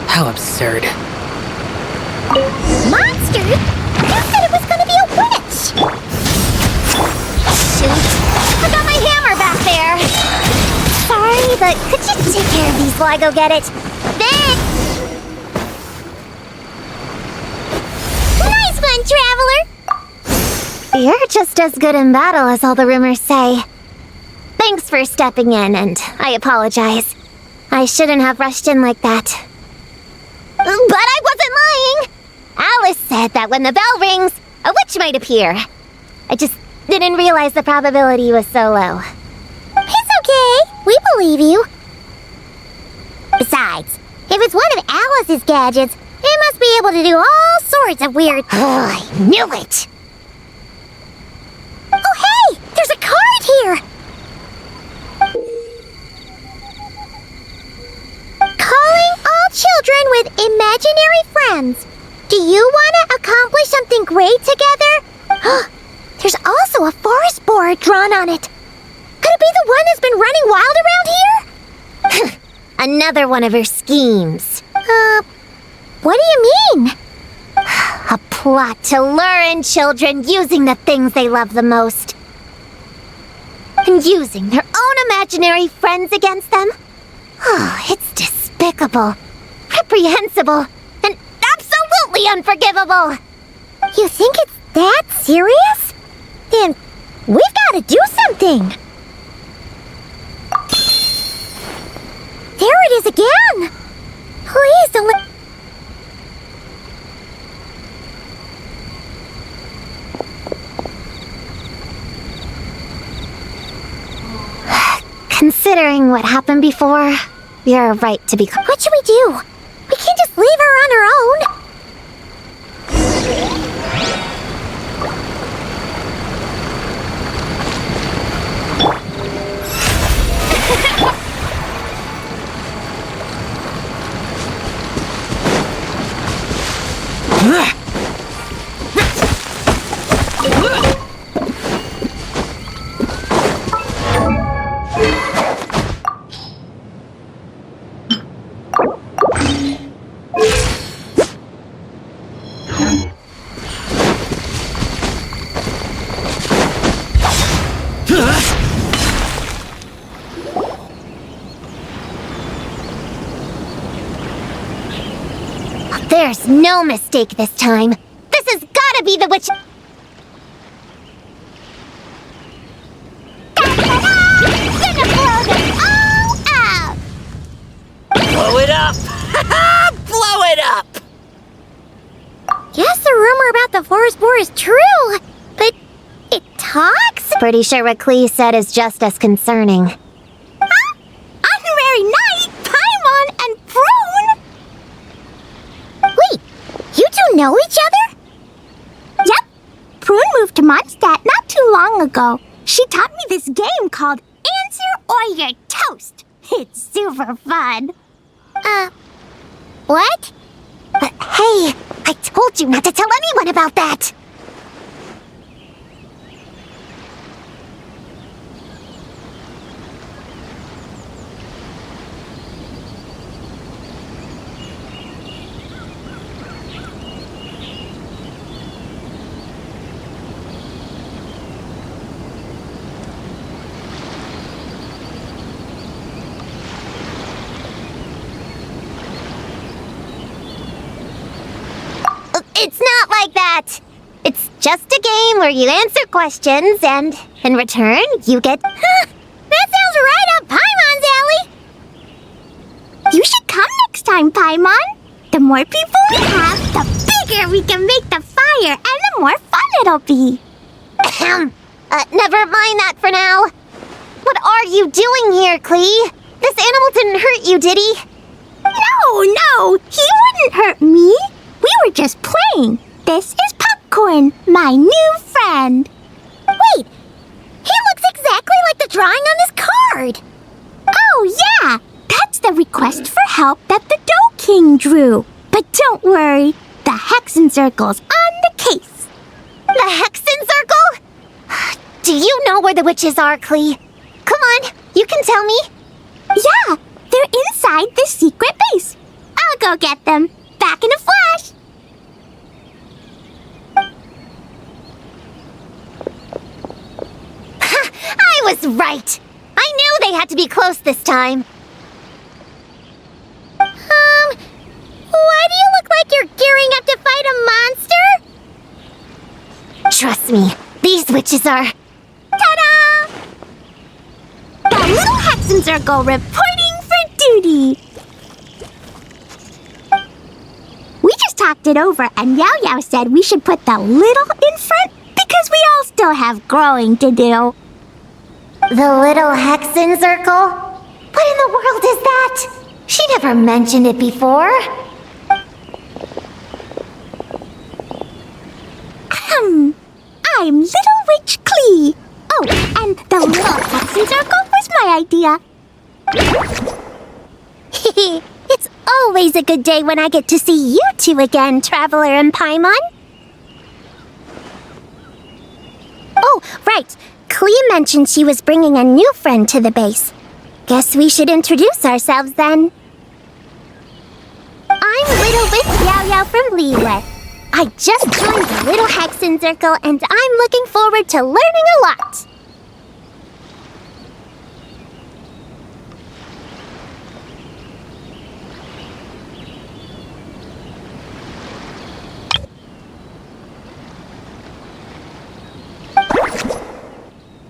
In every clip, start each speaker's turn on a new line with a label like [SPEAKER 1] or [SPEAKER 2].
[SPEAKER 1] How absurd.
[SPEAKER 2] Monster? You said it was gonna be a witch! Shoot. I got my hammer back there. Sorry, but could you take care of these while I go get it? Thanks! Nice one, Traveler! You're just as good in battle as all the rumors say. Thanks for stepping in, and I apologize. I shouldn't have rushed in like that. But I wasn't lying! Alice said that when the bell rings, a witch might appear. I just didn't realize the probability was so low. It's okay. We believe you. Besides, if it's one of Alice's gadgets, it must be able to do all sorts of weird... I knew it! Oh, hey! There's a card here! Calling all children with imaginary friends. Do you want to accomplish something great together? There's also a forest board drawn on it. Could it be the one that's been running wild around here? Another one of her schemes. What do you mean? A plot to lure in children using the things they love the most. And using their own imaginary friends against them? Oh, it's despicable, reprehensible, and absolutely unforgivable! You think it's that serious? Then we've got to do something! There it is again! Please don't let... Considering what happened before, you're right to be... What should we do? We can't just leave her on her own! There's no mistake this time. This has gotta be the witch...
[SPEAKER 1] Blow it up! Blow it up!
[SPEAKER 2] Guess the rumor about the forest boar is true, but it talks? Pretty sure what Klee said is just as concerning. Huh? Honorary Knight, Paimon, and Prune? Wait, you two know each other?
[SPEAKER 3] Yep. Prune moved to Mondstadt not too long ago. She taught me this game called Answer or You're Toast. It's super fun.
[SPEAKER 2] What? Hey, I told you not to tell anyone about that! It's not like that! It's just a game where you answer questions and, in return, you get... Huh, that sounds right up Paimon's alley!
[SPEAKER 3] You should come next time, Paimon. The more people we have, the bigger we can make the fire, and the more fun it'll be.
[SPEAKER 2] Never mind that for now. What are you doing here, Klee? This animal didn't hurt you, did he?
[SPEAKER 3] No, he wouldn't hurt me. We were just playing. This is Popcorn, my new friend.
[SPEAKER 2] Wait, he looks exactly like the drawing on this card.
[SPEAKER 3] Oh, yeah. That's the request for help that the Dough King drew. But don't worry, the Hexen Circle's on the case.
[SPEAKER 2] The Hexen Circle? Do you know where the witches are, Klee? Come on, you can tell me.
[SPEAKER 3] Yeah, they're inside the secret base. I'll I'll go get them. Back in a flash.
[SPEAKER 2] I was right. I knew they had to be close this time. Why do you look like you're gearing up to fight a monster? Trust me, these witches are...
[SPEAKER 3] Ta-da! The little Hexen Circle reporting for duty. We just talked it over, and Yao Yao said we should put the little in front because we all still have growing to do.
[SPEAKER 2] The little Hexen Circle? What in the world is that? She never mentioned it before.
[SPEAKER 3] I'm Little Witch Klee. Oh, and the little Hexen Circle was my idea.
[SPEAKER 2] It's always a good day when I get to see you two again, Traveler and Paimon. Oh, right. Klee mentioned she was bringing a new friend to the base. Guess we should introduce ourselves then. I'm Little Witch Yao Yao from Liyue. I just joined the Little Hexen Circle and I'm looking forward to learning a lot.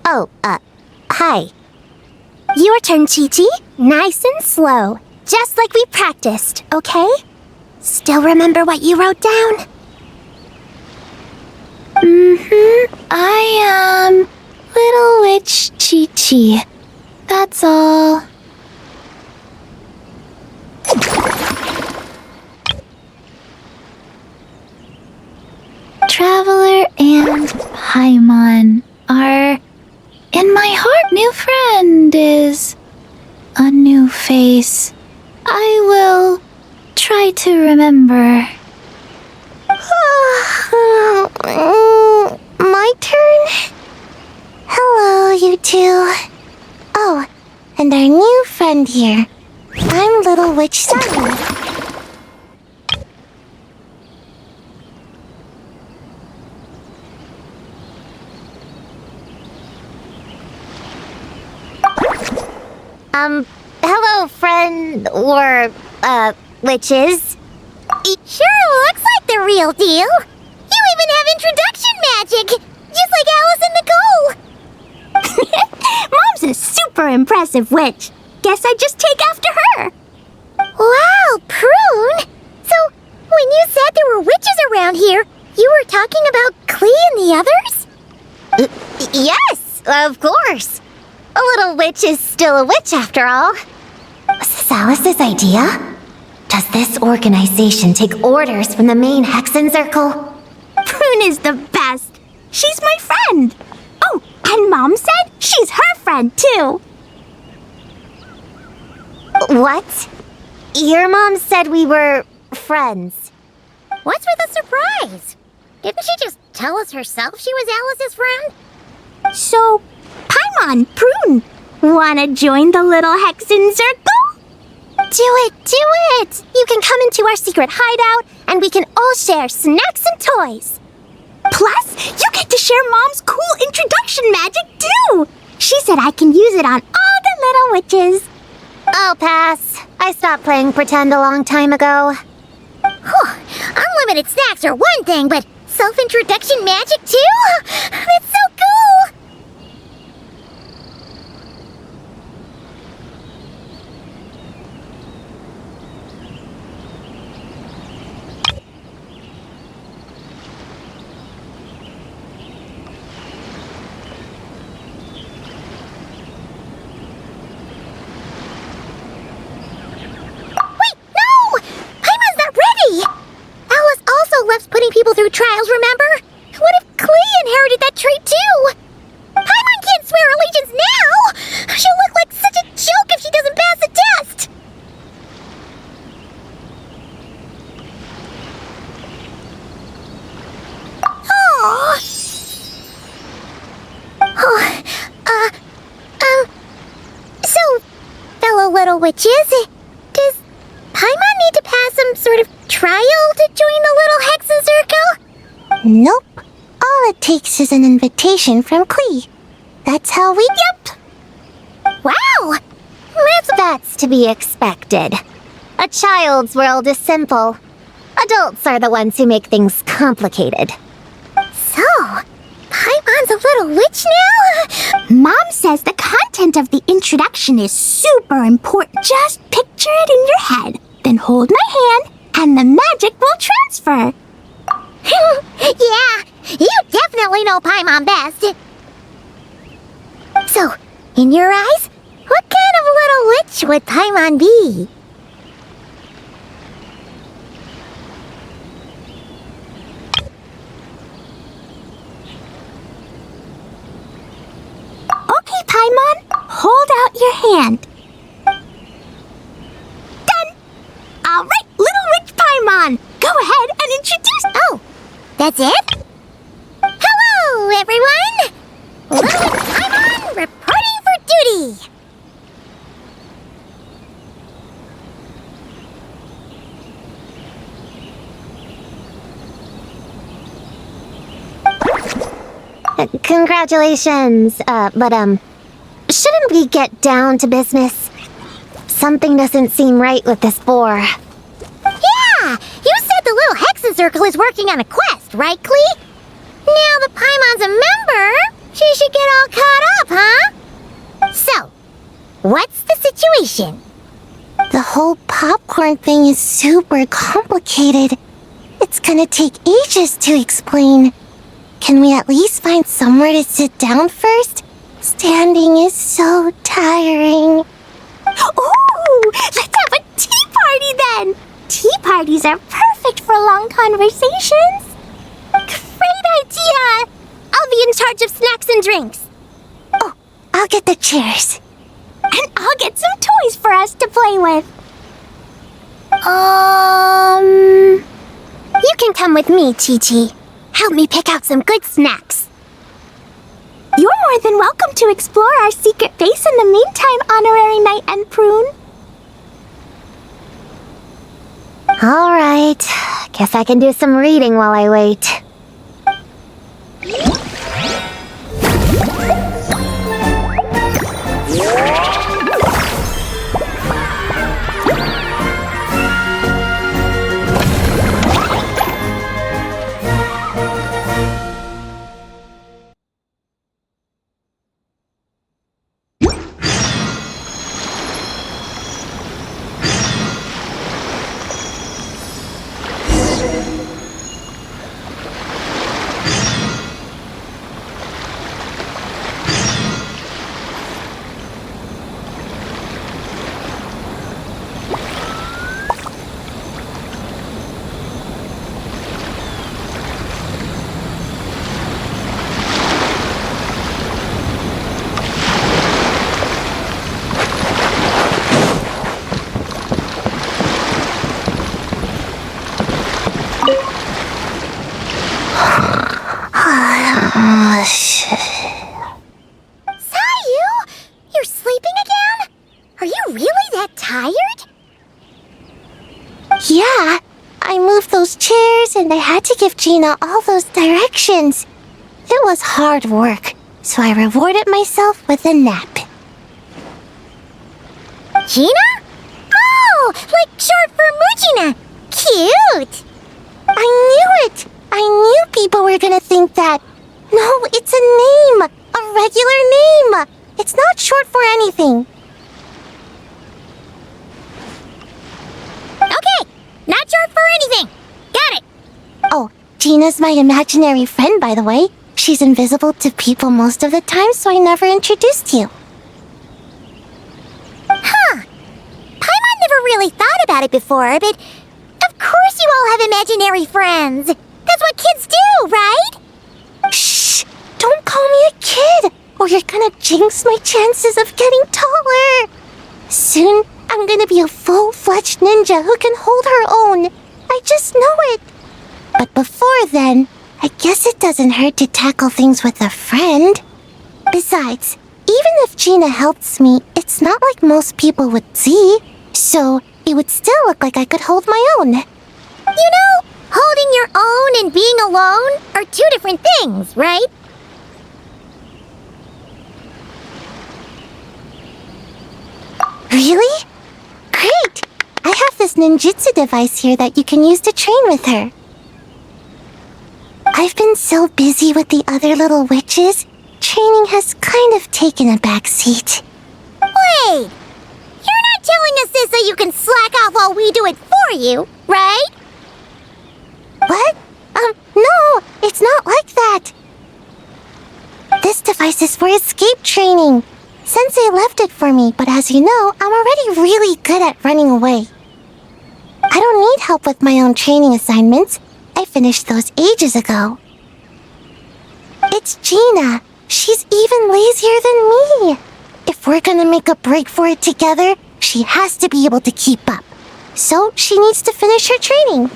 [SPEAKER 2] Oh, hi. Your turn, Chi-Chi. Nice and slow. Just like we practiced, okay? Still remember what you wrote down?
[SPEAKER 4] I am Little Witch Chi-Chi. That's all. Traveler and Paimon are... In my heart, new friend is a new face. I will try to remember.
[SPEAKER 2] My turn? Hello, you two. Oh, and our new friend here. I'm Little Witch Sun. Hello, friend, or, witches. It sure looks like the real deal. You even have introduction magic, just like Alice and Nicole.
[SPEAKER 3] Mom's a super impressive witch. Guess I just take after her.
[SPEAKER 2] Wow, Prune! So, when you said there were witches around here, you were talking about Klee and the others? Yes, of course. A little witch is still a witch after all. Was this Alice's idea? Does this organization take orders from the main Hexen Circle?
[SPEAKER 3] Prune is the best. She's my friend. Oh, and Mom said she's her friend too.
[SPEAKER 2] What? Your mom said we were friends. What's with the surprise? Didn't she just tell us herself she was Alice's friend?
[SPEAKER 3] So, Paimon, Prune, wanna join the little Hexen Circle?
[SPEAKER 2] Do it, do it! You can come into our secret hideout, and we can all share snacks and toys.
[SPEAKER 3] Plus, you get to share Mom's cool introduction magic too. She said I can use it on all the little witches.
[SPEAKER 2] I'll pass. I stopped playing pretend a long time ago. Unlimited snacks are one thing, but self-introduction magic too? That's so cool! Putting people through trials, remember? What if Klee inherited that trait too? Paimon can't swear allegiance now! She'll look like such a joke if she doesn't pass the test! So, fellow little witches, does Paimon need to pass some Nope. All it takes is an invitation from Klee. That's how we...
[SPEAKER 3] Yep. Wow! That's to be expected. A child's world is simple. Adults are the ones who make things complicated.
[SPEAKER 2] So, Paimon's a little witch now?
[SPEAKER 3] Mom says the content of the introduction is super important. Just picture it in your head, then hold my hand, and the magic will transfer.
[SPEAKER 2] Yeah, you definitely know Paimon best. So, in your eyes, what kind of little witch would Paimon be?
[SPEAKER 3] Okay, Paimon, hold out your hand. Done! All right, little witch Paimon, go ahead and introduce...
[SPEAKER 2] Oh, that's it? Hello, everyone! Little Witch Paimon reporting for duty!
[SPEAKER 3] Congratulations, shouldn't we get down to business? Something doesn't seem right with this boar.
[SPEAKER 2] Yeah! You said the little Hexen Circle is working on a quest, right, Klee? Now the Paimon's a member, she should get all caught up, huh? So, what's the situation? The whole popcorn thing is super complicated. It's gonna take ages to explain. Can we at least find somewhere to sit down first? Standing is so tiring.
[SPEAKER 3] Ooh, let's have a tea party then! Tea parties are perfect for long conversations. Great idea! I'll be in charge of snacks and drinks.
[SPEAKER 2] Oh, I'll get the chairs.
[SPEAKER 3] And I'll get some toys for us to play with. You can come with me, Chi-Chi. Help me pick out some good snacks. You're more than welcome to explore our secret base in the meantime, Honorary Knight and Prune.
[SPEAKER 2] All right. Guess I can do some reading while I wait. You're sleeping again? Are you really that tired? Yeah, I moved those chairs and I had to give Gina all those directions. It was hard work, so I rewarded myself with a nap. Gina? Oh, like short for Mujina. Cute! I knew it! I knew people were gonna think that. No, it's a name! A regular name! It's not short for anything. Okay, not short for anything. Got it! Oh, Gina's my imaginary friend, by the way. She's invisible to people most of the time, so I never introduced you. Huh. Paimon never really thought about it before, but of course you all have imaginary friends. That's what kids do, right? Shh! Don't call me a kid, or you're gonna jinx my chances of getting taller. Soon, I'm gonna be a full-fledged ninja who can hold her own. I just know it. But before then, I guess it doesn't hurt to tackle things with a friend. Besides, even if Gina helps me, it's not like most people would see. So, it would still look like I could hold my own. You know, holding your own and being alone are two different things, right? Really? Great! I have this ninjutsu device here that you can use to train with her. I've been so busy with the other little witches, training has kind of taken a back seat. Wait! You're not telling us this so you can slack off while we do it for you, right? What? No, it's not like that. This device is for escape training. Sensei left it for me, but as you know, I'm already really good at running away. I don't need help with my own training assignments. I finished those ages ago. It's Gina. She's even lazier than me. If we're gonna make a break for it together, she has to be able to keep up. So she needs to finish her training.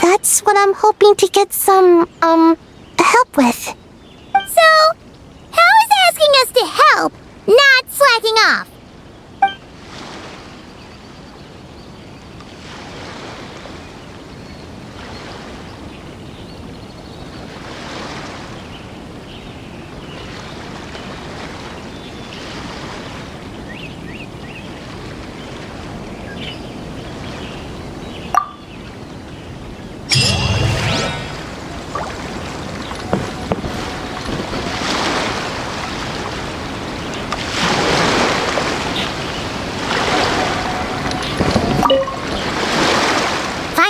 [SPEAKER 2] That's what I'm hoping to get some, help with. So, how is asking us to help not slacking off?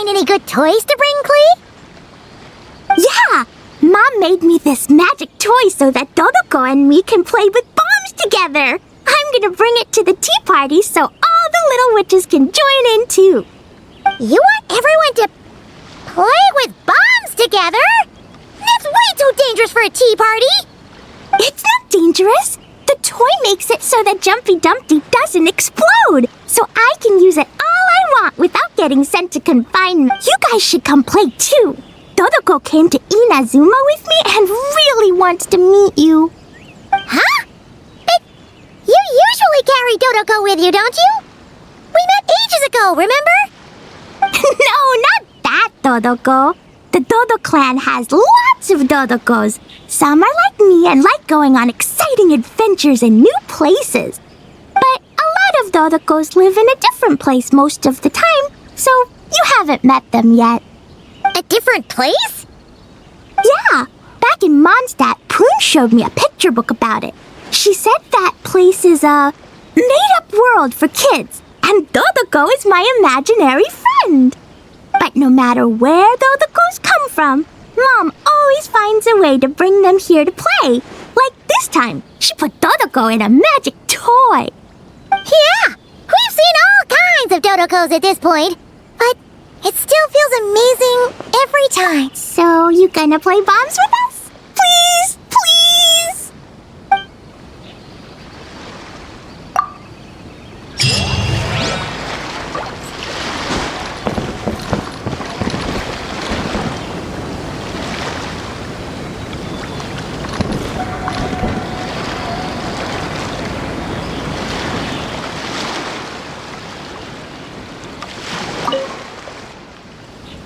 [SPEAKER 2] Any good toys to bring, Clee?
[SPEAKER 3] Yeah! Mom made me this magic toy so that Dodoko and me can play with bombs together. I'm gonna bring it to the tea party so all the little witches can join in too.
[SPEAKER 2] You want everyone to play with bombs together? That's way too dangerous for a tea party!
[SPEAKER 3] It's not dangerous. The toy makes it so that Jumpy Dumpty doesn't explode, so I can use it all I want without getting sent to confinement. You guys should come play too. Dodoko came to Inazuma with me and really wants to meet you.
[SPEAKER 2] Huh? But you usually carry Dodoko with you, don't you? We met ages ago, remember?
[SPEAKER 3] No, not that Dodoko. The Dodo clan has lots of Dodokos. Some are like me and like going on exciting adventures in new places. But a lot of Dodokos live in a different place most of the time, so you haven't met them yet.
[SPEAKER 2] A different place?
[SPEAKER 3] Yeah, back in Mondstadt, Prune showed me a picture book about it. She said that place is a made-up world for kids, and Dodoko is my imaginary friend. But no matter where Dodokos come from, Mom always finds a way to bring them here to play. Like this time, she put Dodoko in a magic toy.
[SPEAKER 2] Yeah, we've seen all kinds of Dodokos at this point, but it still feels amazing every time.
[SPEAKER 3] So you gonna play bombs with us? Please, please!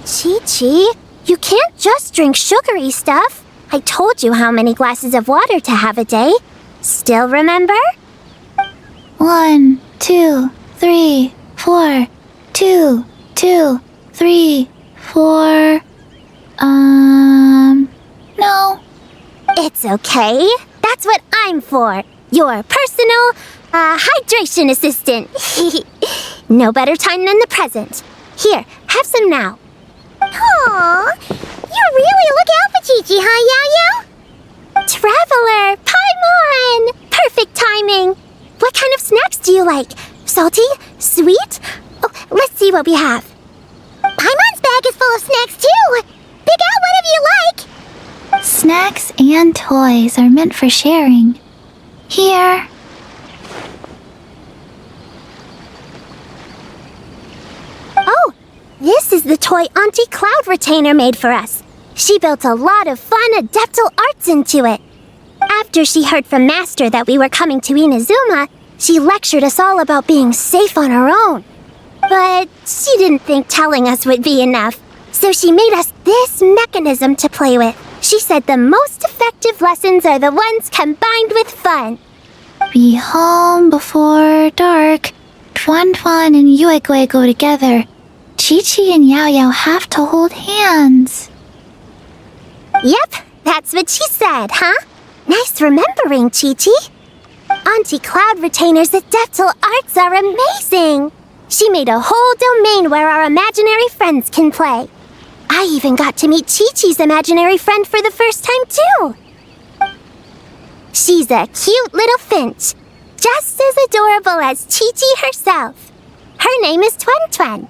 [SPEAKER 2] Chi-Chi, you can't just drink sugary stuff. I told you how many glasses of water to have a day. Still remember?
[SPEAKER 4] 1, 2, 3, 4. 2, 2, 3, 4. No.
[SPEAKER 2] It's okay. That's what I'm for. Your personal, hydration assistant. No better time than the present. Here, have some now. Aw, you really look out for Chi-Chi, huh, Yao-Yao? Traveler, Paimon! Perfect timing. What kind of snacks do you like? Salty? Sweet? Oh, let's see what we have. Paimon's bag is full of snacks, too. Pick out whatever you like.
[SPEAKER 4] Snacks and toys are meant for sharing. Here.
[SPEAKER 2] Oh, this is the toy Auntie Cloud Retainer made for us. She built a lot of fun adeptal arts into it. After she heard from Master that we were coming to Inazuma, she lectured us all about being safe on our own.
[SPEAKER 3] But she didn't think telling us would be enough, so she made us this mechanism to play with. She said the most effective lessons are the ones combined with fun.
[SPEAKER 4] Be home before dark. Tuan Tuan and Yuegui go together. Chi-Chi and Yao Yao have to hold hands.
[SPEAKER 3] Yep, that's what she said, huh? Nice remembering, Chi-Chi. Auntie Cloud Retainer's adeptal arts are amazing. She made a whole domain where our imaginary friends can play. I even got to meet Chi-Chi's imaginary friend for the first time, too. She's a cute little finch, just as adorable as Chi-Chi herself. Her name is Tuan Tuan.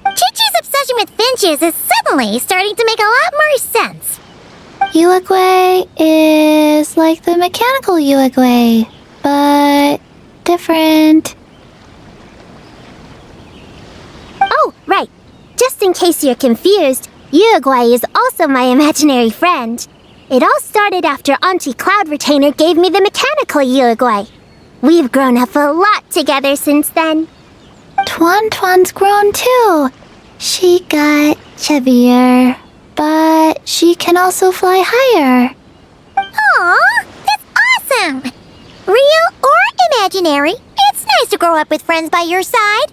[SPEAKER 2] Chi-Chi's obsession with finches is suddenly starting to make a lot more sense.
[SPEAKER 4] Yuegui is like the mechanical Yuegui, but different.
[SPEAKER 3] Oh, right. Just in case you're confused, Yuegui is also my imaginary friend. It all started after Auntie Cloud Retainer gave me the mechanical Yuegui. We've grown up a lot together since then.
[SPEAKER 4] Tuan Tuan's grown too. She got chubbier, but she can also fly higher.
[SPEAKER 2] Aw, that's awesome! Real or imaginary, it's nice to grow up with friends by your side.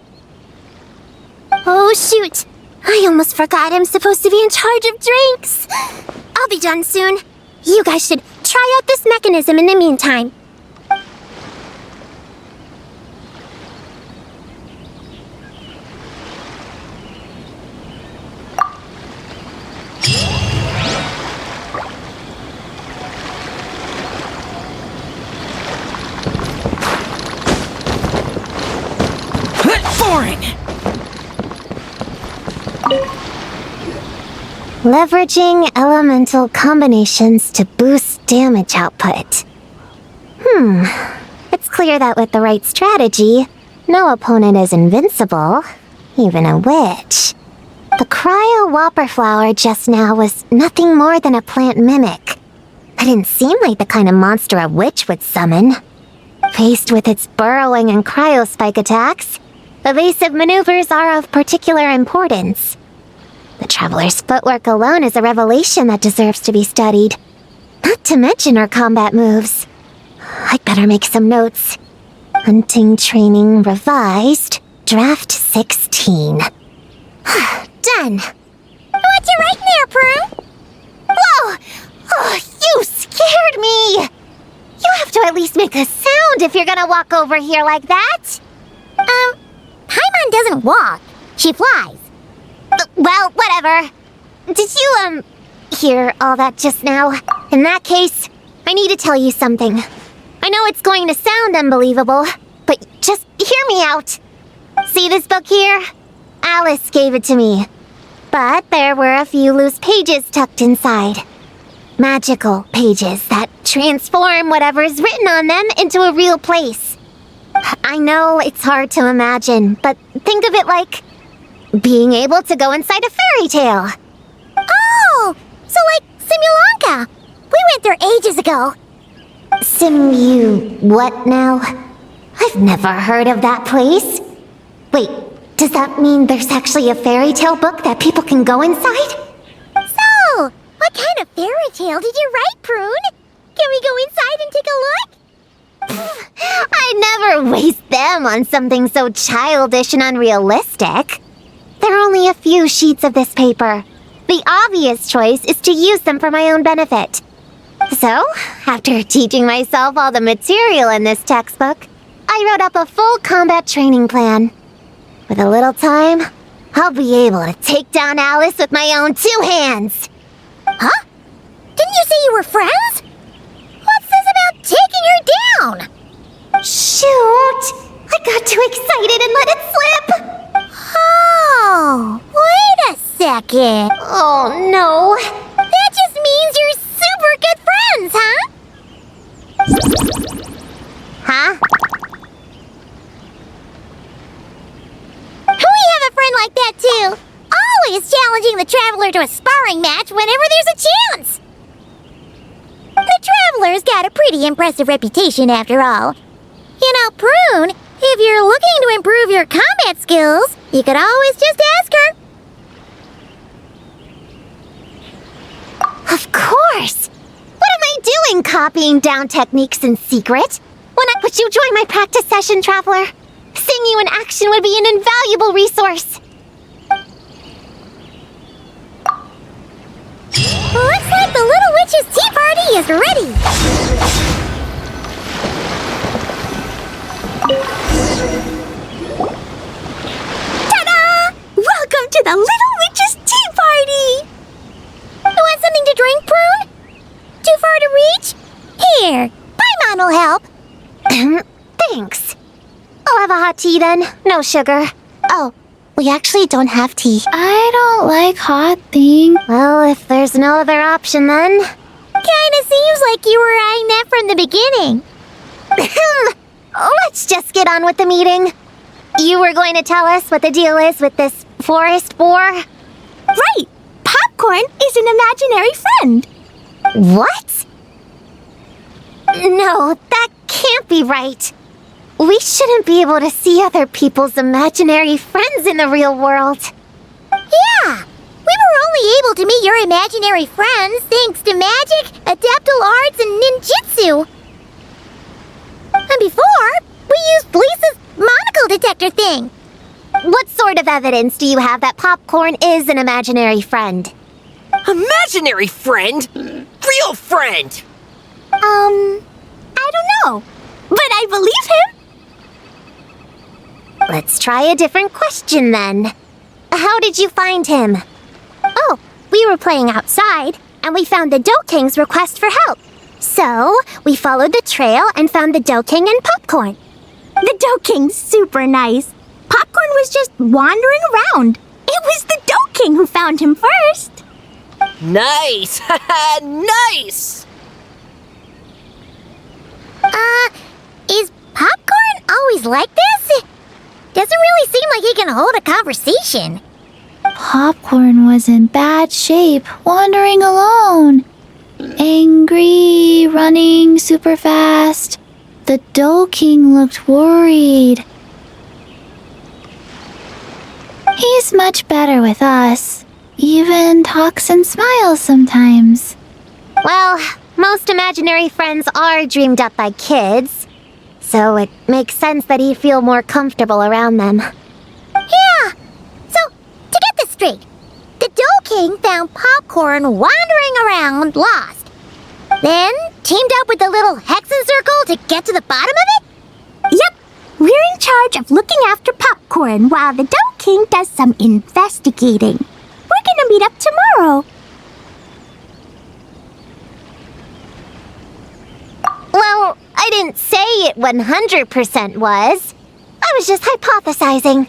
[SPEAKER 3] Oh, shoot. I almost forgot I'm supposed to be in charge of drinks. I'll be done soon. You guys should try out this mechanism in the meantime.
[SPEAKER 1] Boring!
[SPEAKER 3] Leveraging elemental combinations to boost damage output. It's clear that with the right strategy, no opponent is invincible, even a witch. The cryo whopper flower just now was nothing more than a plant mimic. That didn't seem like the kind of monster a witch would summon. Faced with its burrowing and cryospike attacks, evasive maneuvers are of particular importance. The Traveler's footwork alone is a revelation that deserves to be studied. Not to mention her combat moves. I'd better make some notes. Hunting Training Revised, Draft 16. Done.
[SPEAKER 2] What you writing there, Prune?
[SPEAKER 3] Whoa! Oh, you scared me! You have to at least make a sound if you're gonna walk over here like that.
[SPEAKER 2] Paimon doesn't walk. She flies.
[SPEAKER 3] Well, whatever. Did you, hear all that just now? In that case, I need to tell you something. I know it's going to sound unbelievable, but just hear me out. See this book here? Alice gave it to me. But there were a few loose pages tucked inside. Magical pages that transform whatever's written on them into a real place. I know it's hard to imagine, but think of it like being able to go inside a fairy tale.
[SPEAKER 2] Oh, so like Simulanka. We went there ages ago.
[SPEAKER 3] What now? I've never heard of that place. Wait, does that mean there's actually a fairy tale book that people can go inside?
[SPEAKER 2] So, what kind of fairy tale did you write, Prune? Can we go inside and take a look?
[SPEAKER 3] I'd never waste them on something so childish and unrealistic. There are only a few sheets of this paper. The obvious choice is to use them for my own benefit. So, after teaching myself all the material in this textbook, I wrote up a full combat training plan. With a little time, I'll be able to take down Alice with my own 2 hands.
[SPEAKER 2] Huh? Didn't you say you were friends? What's this about taking her down?
[SPEAKER 3] Shoot! I got too excited and let it slip!
[SPEAKER 2] Oh, wait a second.
[SPEAKER 3] Oh, no.
[SPEAKER 2] That just means you're super good friends, huh?
[SPEAKER 3] Huh?
[SPEAKER 2] We have a friend like that, too. Always challenging the Traveler to a sparring match whenever there's a chance. The Traveler's got a pretty impressive reputation, after all. You know, Prune, if you're looking to improve your combat internet skills, you could always just ask her.
[SPEAKER 3] Of course! What am I doing copying down techniques in secret? Would you join my practice session, Traveler? Seeing you in action would be an invaluable resource.
[SPEAKER 2] Looks like the Little Witch's tea party is ready.
[SPEAKER 3] Ta-da! Welcome to the Little Witch's tea party!
[SPEAKER 2] You want something to drink, Prune? Too far to reach? Here, Paimon will help.
[SPEAKER 3] Thanks. I'll have a hot tea then. No sugar. Oh, we actually don't have tea.
[SPEAKER 4] I don't like hot things.
[SPEAKER 3] Well, if there's no other option then...
[SPEAKER 2] Kinda seems like you were eyeing that from the beginning.
[SPEAKER 3] Let's just get on with the meeting. You were going to tell us what the deal is with this forest boar?
[SPEAKER 5] Right! Popcorn is an imaginary friend.
[SPEAKER 3] What? No, that can't be right. We shouldn't be able to see other people's imaginary friends in the real world.
[SPEAKER 2] Yeah, we were only able to meet your imaginary friends thanks to magic, adaptal arts, and ninjutsu. And before, we used Lisa's monocle detector thing.
[SPEAKER 3] What sort of evidence do you have that Popcorn is an imaginary friend?
[SPEAKER 1] Imaginary friend? Real friend!
[SPEAKER 5] I don't know. But I believe him.
[SPEAKER 3] Let's try a different question then. How did you find him?
[SPEAKER 2] Oh, we were playing outside, and we found the Dough King's request for help. So, we followed the trail and found the Dough King and Popcorn.
[SPEAKER 5] The Dough King's super nice. Popcorn was just wandering around. It was the Dough King who found him first.
[SPEAKER 1] Nice! Nice!
[SPEAKER 2] Is Popcorn always like this? Doesn't really seem like he can hold a conversation.
[SPEAKER 4] Popcorn was in bad shape, wandering alone. Angry, running super fast. The Dough King looked worried. He's much better with us. Even talks and smiles sometimes.
[SPEAKER 3] Well, most imaginary friends are dreamed up by kids, so it makes sense that he'd feel more comfortable around them.
[SPEAKER 2] Yeah. So, to get this straight, the Dough King found Popcorn wandering around, lost. Then teamed up with the little Hexen Circle to get to the bottom of it?
[SPEAKER 5] Yep. We're in charge of looking after Popcorn while the Dough King does some investigating. We're gonna meet up tomorrow.
[SPEAKER 3] Well, I didn't say it 100% was. I was just hypothesizing.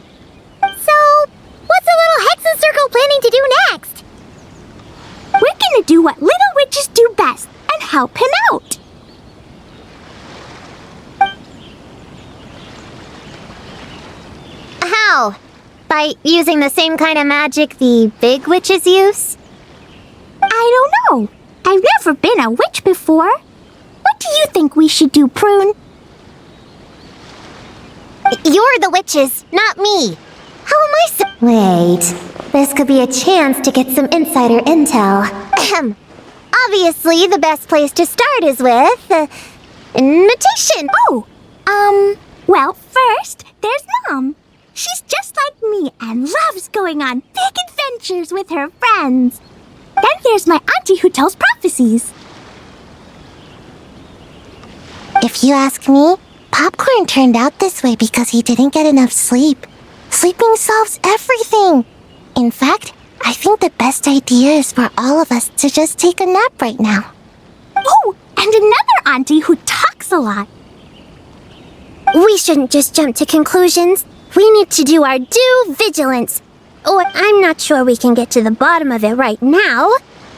[SPEAKER 2] So, what's the little Hexen Circle planning to do next?
[SPEAKER 5] We're gonna do what little witches do best and help him out.
[SPEAKER 3] How? By using the same kind of magic the big witches use?
[SPEAKER 5] I don't know. I've never been a witch before. What do you think we should do, Prune?
[SPEAKER 3] You're the witches, not me. How am I Wait, this could be a chance to get some insider intel. Ahem. Obviously, the best place to start is with... invitation.
[SPEAKER 5] Oh, well, first, there's Mom. She's just like me and loves going on big adventures with her friends. Then there's my auntie who tells prophecies.
[SPEAKER 3] If you ask me, Popcorn turned out this way because he didn't get enough sleep. Sleeping solves everything. In fact, I think the best idea is for all of us to just take a nap right now.
[SPEAKER 5] Oh, and another auntie who talks a lot.
[SPEAKER 2] We shouldn't just jump to conclusions. We need to do our due vigilance. Or I'm not sure we can get to the bottom of it right now.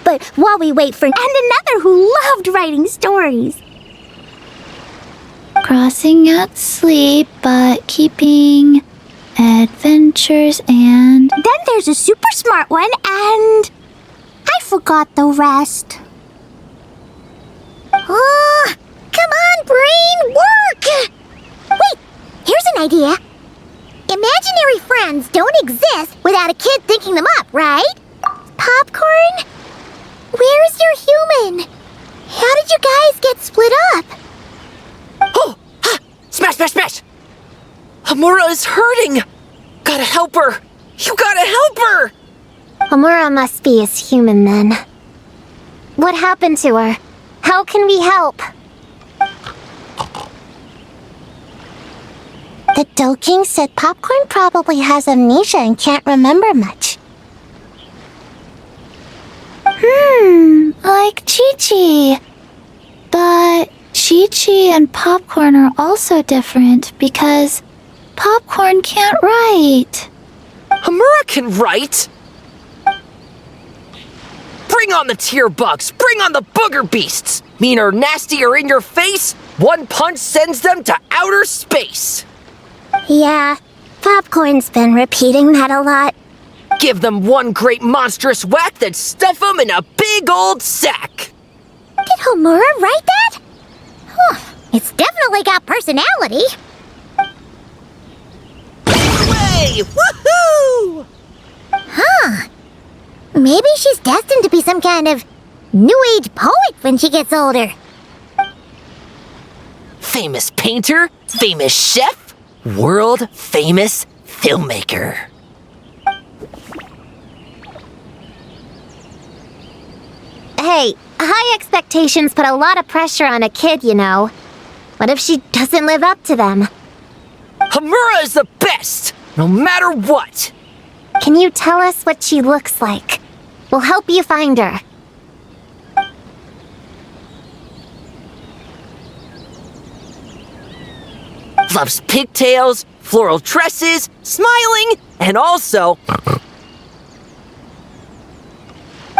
[SPEAKER 2] But while we wait for...
[SPEAKER 5] And another who loved writing stories.
[SPEAKER 4] Crossing out sleep, but keeping adventures and...
[SPEAKER 5] Then there's a super smart one, and... I forgot the rest.
[SPEAKER 2] Oh, come on, brain, work! Wait, here's an idea. imaginary friends don't exist without a kid thinking them up, right? Popcorn? Where is your human? How did you guys get split up?
[SPEAKER 1] Oh! Ha! Smash, smash, smash! Hamura is hurting! Gotta help her! You gotta help her!
[SPEAKER 3] Amura must be his human then. What happened to her? How can we help?
[SPEAKER 2] The Dough King said Popcorn probably has amnesia and can't remember much.
[SPEAKER 4] Like Chi-Chi. But Chi-Chi and Popcorn are also different because Popcorn can't write.
[SPEAKER 1] Hamura can write! Bring on the tear bugs! Bring on the booger beasts! Mean or nasty or in your face, one punch sends them to outer space!
[SPEAKER 3] Yeah, Popcorn's been repeating that a lot.
[SPEAKER 1] Give them one great monstrous whack, then stuff them in a big old sack!
[SPEAKER 2] Did Homura write that? It's definitely got personality.
[SPEAKER 1] Hooray! Woohoo!
[SPEAKER 2] Maybe she's destined to be some kind of new age poet when she gets older.
[SPEAKER 1] Famous painter, famous chef, world famous filmmaker.
[SPEAKER 3] Hey, high expectations put a lot of pressure on a kid, you know. What if she doesn't live up to them?
[SPEAKER 1] Hamura is the best, no matter what.
[SPEAKER 3] Can you tell us what she looks like? We'll help you find her.
[SPEAKER 1] Loves pigtails, floral tresses, smiling, and also...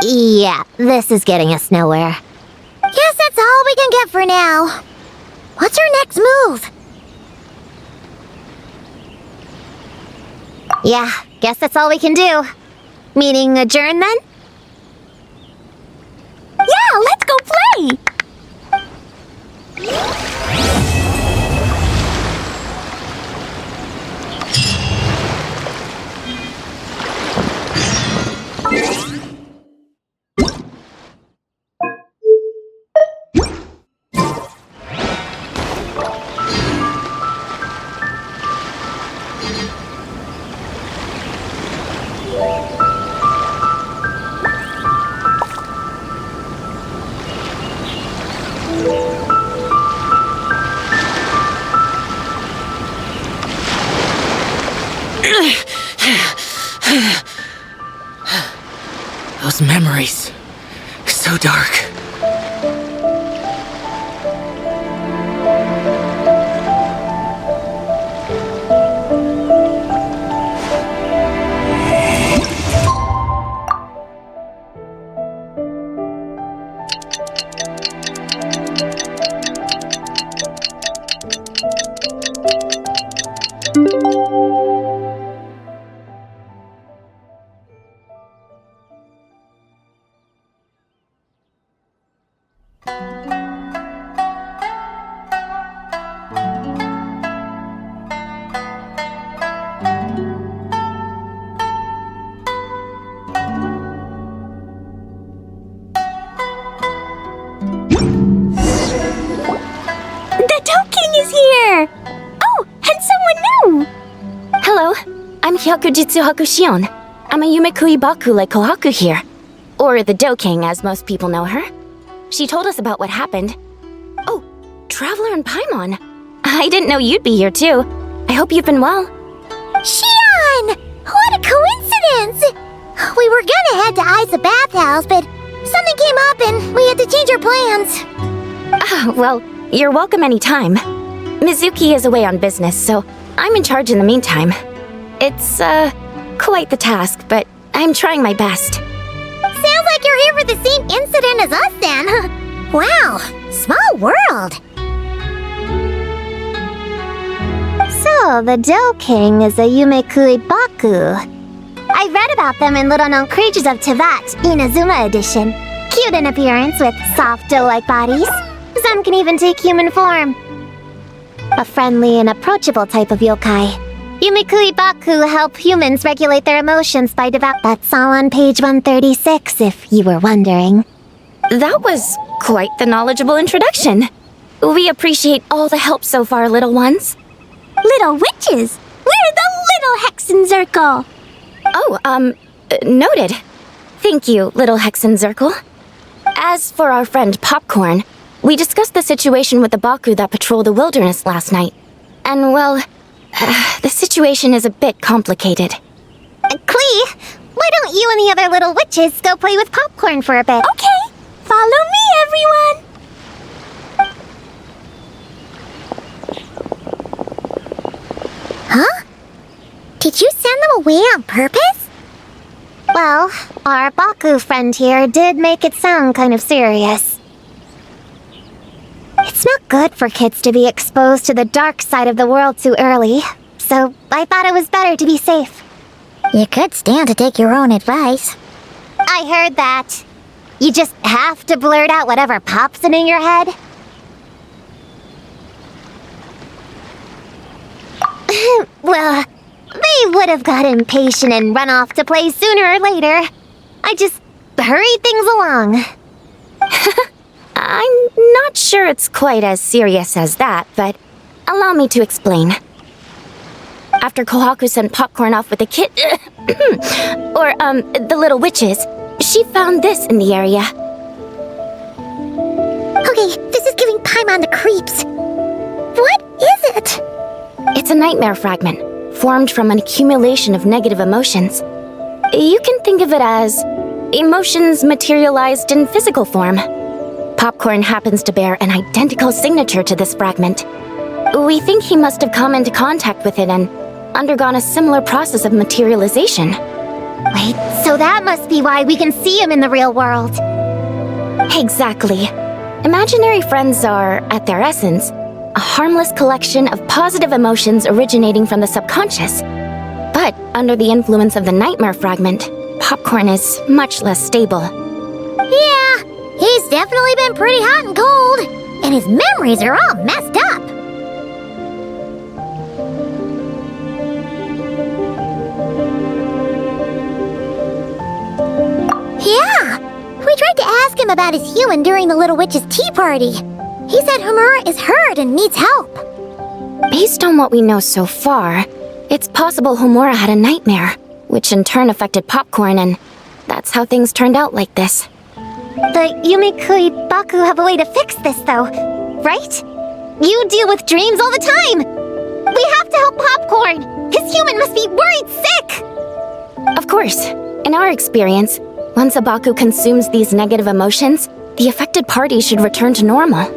[SPEAKER 3] Yeah, this is getting us nowhere.
[SPEAKER 2] Guess that's all we can get for now. What's her next move?
[SPEAKER 3] Yeah, guess that's all we can do. Meeting adjourn then?
[SPEAKER 5] Yeah, let's go play!
[SPEAKER 1] Those memories, so dark.
[SPEAKER 5] Hyakujitsu Hakushion. I'm a Yumekui Bakule Kohaku here. Or the Dough King, as most people know her. She told us about what happened. Oh, Traveler and Paimon. I didn't know you'd be here too. I hope you've been well.
[SPEAKER 2] Shion! What a coincidence! We were gonna head to Isa Bathhouse, but something came up and we had to change our plans.
[SPEAKER 5] Ah, well, you're welcome anytime. Mizuki is away on business, so I'm in charge in the meantime. It's, quite the task, but I'm trying my best.
[SPEAKER 2] Sounds like you're here for the same incident as us then. Wow, small world.
[SPEAKER 3] So, the Dough King is a Yumekui Baku. I read about them in Little Known Creatures of Teyvat, Inazuma edition. Cute in appearance with soft dough-like bodies. Some can even take human form. A friendly and approachable type of yokai.
[SPEAKER 2] Yumikui Baku help humans regulate their emotions by That's all on page 136, if you were wondering.
[SPEAKER 3] That was quite the knowledgeable introduction. We appreciate all the help so far, little ones. Little witches! We're the little Hexenzirkel! Oh, noted. Thank you, little Hexenzirkel. As for our friend Popcorn, we discussed the situation with the Baku that patrolled the wilderness last night. And, well, the situation is a bit complicated.
[SPEAKER 2] Klee, why don't you and the other little witches go play with Popcorn for a bit?
[SPEAKER 5] Okay, follow me, everyone!
[SPEAKER 2] Huh? Did you send them away on purpose? Well, our Baku friend here did make it sound kind of serious. It's not good for kids to be exposed to the dark side of the world too early, so I thought it was better to be safe. You could stand to take your own advice. I heard that. You just have to blurt out whatever pops into your head. Well, they would have got impatient and run off to play sooner or later. I just hurried things along.
[SPEAKER 3] I'm not sure it's quite as serious as that, but allow me to explain. After Kohaku sent Popcorn off with the the little witches, she found this in the area.
[SPEAKER 2] Okay, this is giving Paimon the creeps. What is it?
[SPEAKER 3] It's a nightmare fragment, formed from an accumulation of negative emotions. You can think of it as emotions materialized in physical form. Popcorn happens to bear an identical signature to this fragment. We think he must have come into contact with it and undergone a similar process of materialization.
[SPEAKER 2] Wait, so that must be why we can see him in the real world.
[SPEAKER 3] Exactly. Imaginary friends are, at their essence, a harmless collection of positive emotions originating from the subconscious. But under the influence of the nightmare fragment, Popcorn is much less stable.
[SPEAKER 2] Yeah, he's definitely been pretty hot and cold, and his memories are all messed up. Yeah, we tried to ask him about his human during the Little Witch's tea party. He said Homura is hurt and needs help.
[SPEAKER 3] Based on what we know so far, it's possible Homura had a nightmare, which in turn affected Popcorn, and that's how things turned out like this.
[SPEAKER 2] The Yumikui Baku have a way to fix this, though, right? You deal with dreams all the time! We have to help Popcorn! His human must be worried sick!
[SPEAKER 3] Of course. In our experience, once a Baku consumes these negative emotions, the affected party should return to normal.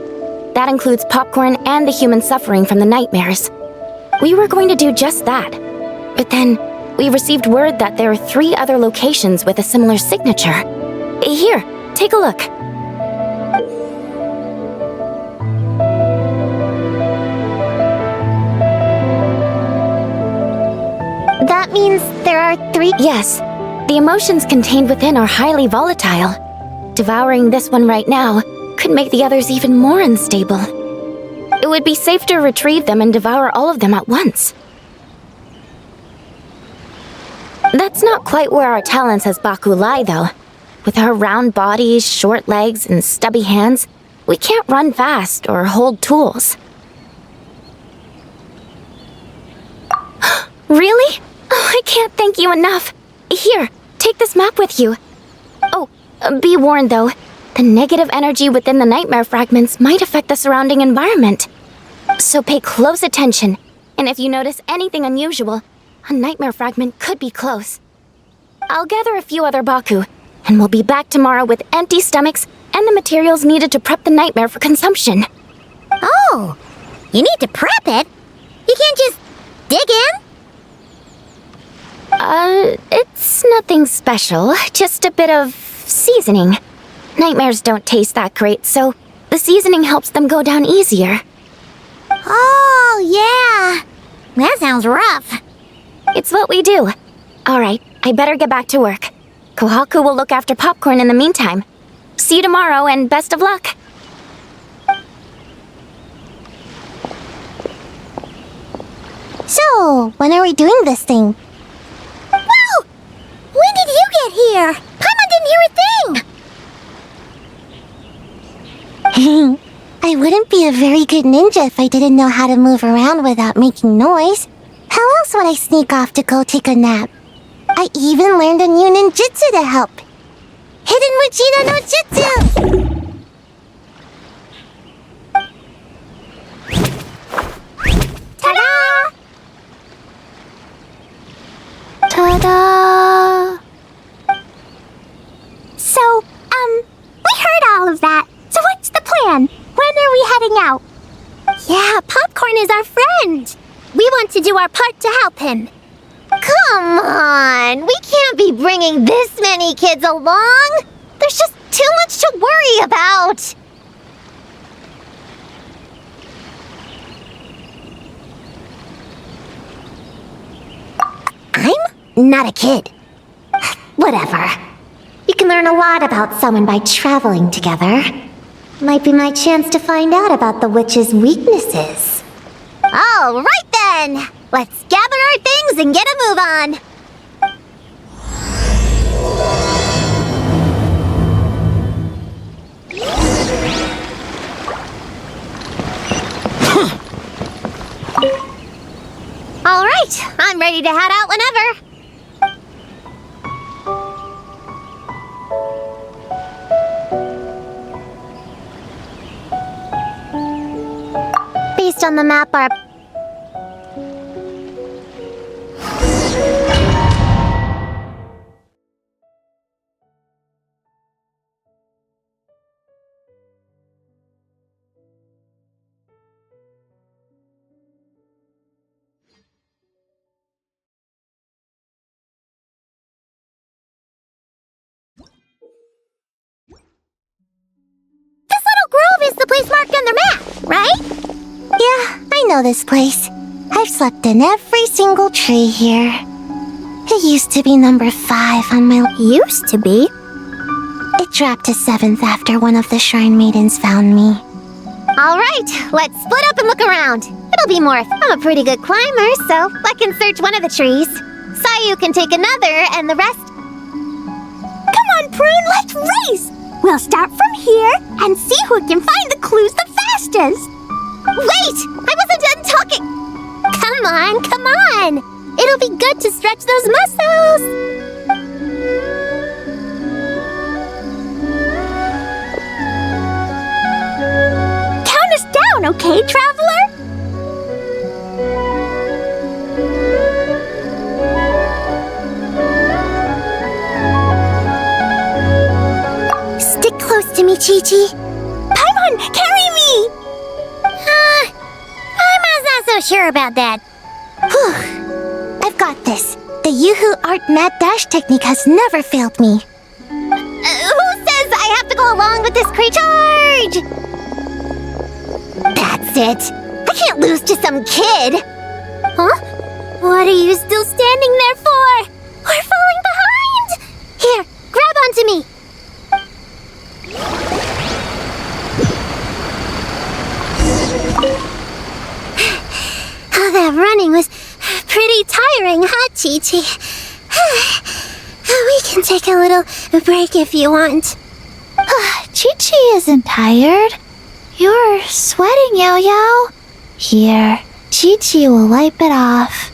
[SPEAKER 3] That includes Popcorn and the human suffering from the nightmares. We were going to do just that. But then, we received word that there are 3 other locations with a similar signature. Here, take a look.
[SPEAKER 2] That means there are 3...
[SPEAKER 3] Yes, the emotions contained within are highly volatile. Devouring this one right now could make the others even more unstable. It would be safe to retrieve them and devour all of them at once. That's not quite where our talents as Baku lie, though. With our round bodies, short legs, and stubby hands, we can't run fast or hold tools. Really? Oh, I can't thank you enough. Here, take this map with you. Oh, be warned, though. The negative energy within the nightmare fragments might affect the surrounding environment. So pay close attention, and if you notice anything unusual, a nightmare fragment could be close. I'll gather a few other Baku, and we'll be back tomorrow with empty stomachs and the materials needed to prep the nightmare for consumption.
[SPEAKER 2] Oh, you need to prep it? You can't just dig in?
[SPEAKER 3] It's nothing special, just a bit of seasoning. Nightmares don't taste that great, so the seasoning helps them go down easier.
[SPEAKER 2] Oh, yeah. That sounds rough.
[SPEAKER 3] It's what we do. All right, I better get back to work. Kohaku will look after Popcorn in the meantime. See you tomorrow, and best of luck.
[SPEAKER 2] So, when are we doing this thing?
[SPEAKER 3] Whoa! When did you get here? Paimon didn't hear a thing!
[SPEAKER 2] I wouldn't be a very good ninja if I didn't know how to move around without making noise. How else would I sneak off to go take a nap? I even learned a new ninjutsu to help. Hidden Vegeta no Jutsu!
[SPEAKER 3] Ta-da!
[SPEAKER 4] Ta-da!
[SPEAKER 5] So, we heard all of that. So what's the plan? When are we heading out?
[SPEAKER 3] Yeah, Popcorn is our friend. We want to do our part to help him.
[SPEAKER 2] Come on! We can't be bringing this many kids along! There's just too much to worry about! I'm not a kid. Whatever. You can learn a lot about someone by traveling together. Might be my chance to find out about the witch's weaknesses. All right then! Let's gather our things and get a move on! All right, I'm ready to head out whenever. Based on the map, our
[SPEAKER 3] Grove is the place marked on their map, right?
[SPEAKER 2] Yeah, I know this place. I've slept in every single tree here. It used to be number 5 on my...
[SPEAKER 3] Used to be.
[SPEAKER 2] It dropped to 7th after one of the shrine maidens found me. All right, let's split up and look around. It'll be more... I'm a pretty good climber, so I can search one of the trees. Sayu can take another, and the rest...
[SPEAKER 5] Come on, Prune, let's race! We'll start from here and see who can find the clues the fastest.
[SPEAKER 2] Wait! I wasn't done talking!
[SPEAKER 3] Come on. It'll be good to stretch those muscles.
[SPEAKER 5] Count us down, okay, traveler?
[SPEAKER 2] Stick close to me, Chi-Chi.
[SPEAKER 5] Paimon, carry me!
[SPEAKER 3] I'm not so sure about that.
[SPEAKER 2] Whew. I've got this. The Yoo-Hoo Art Mad Dash technique has never failed me. Who says I have to go along with this creature? That's it. I can't lose to some kid.
[SPEAKER 3] Huh? What are you still standing there for? We're falling behind! Here, grab onto me. Oh, that running was pretty tiring, huh, Chi-Chi? We can take a little break if you want.
[SPEAKER 4] Chi-Chi isn't tired. You're sweating, Yao-Yao. Here, Chi-Chi will wipe it off.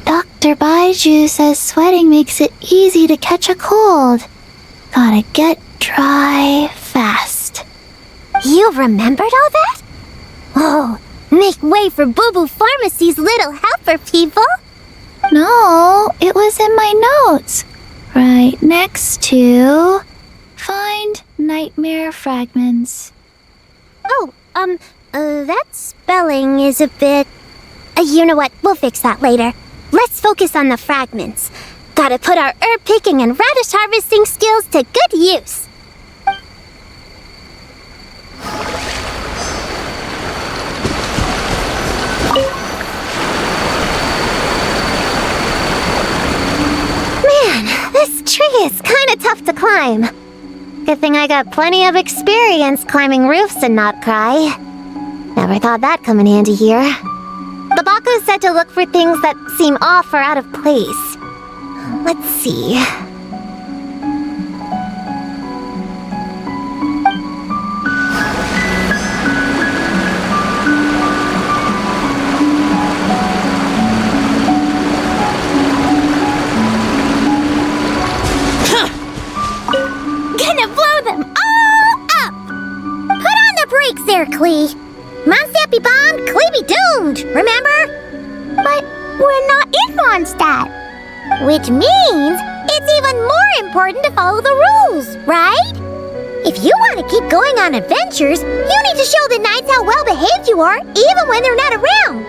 [SPEAKER 4] Dr. Baiju says sweating makes it easy to catch a cold. Gotta get dry fast.
[SPEAKER 3] You remembered all that? Oh, make way for Boo Boo Pharmacy's little helper, people.
[SPEAKER 4] No, it was in my notes. Right next to... Find nightmare fragments.
[SPEAKER 3] Oh, that spelling is a bit... you know what? We'll fix that later. Let's focus on the fragments. Gotta put our herb picking and radish harvesting skills to good use.
[SPEAKER 2] Man, this tree is kind of tough to climb. Good thing I got plenty of experience climbing roofs and not cry. Never thought that'd come in handy here. The Baku said to look for things that seem off or out of place. Let's see.
[SPEAKER 3] Gonna blow them all up!
[SPEAKER 2] Put on the brakes there, Klee. Mondstadt be bombed, Klee be doomed, remember?
[SPEAKER 3] But we're not in Mondstadt.
[SPEAKER 2] Which means it's even more important to follow the rules, right? If you want to keep going on adventures, you need to show the knights how well behaved you are, even when they're not around.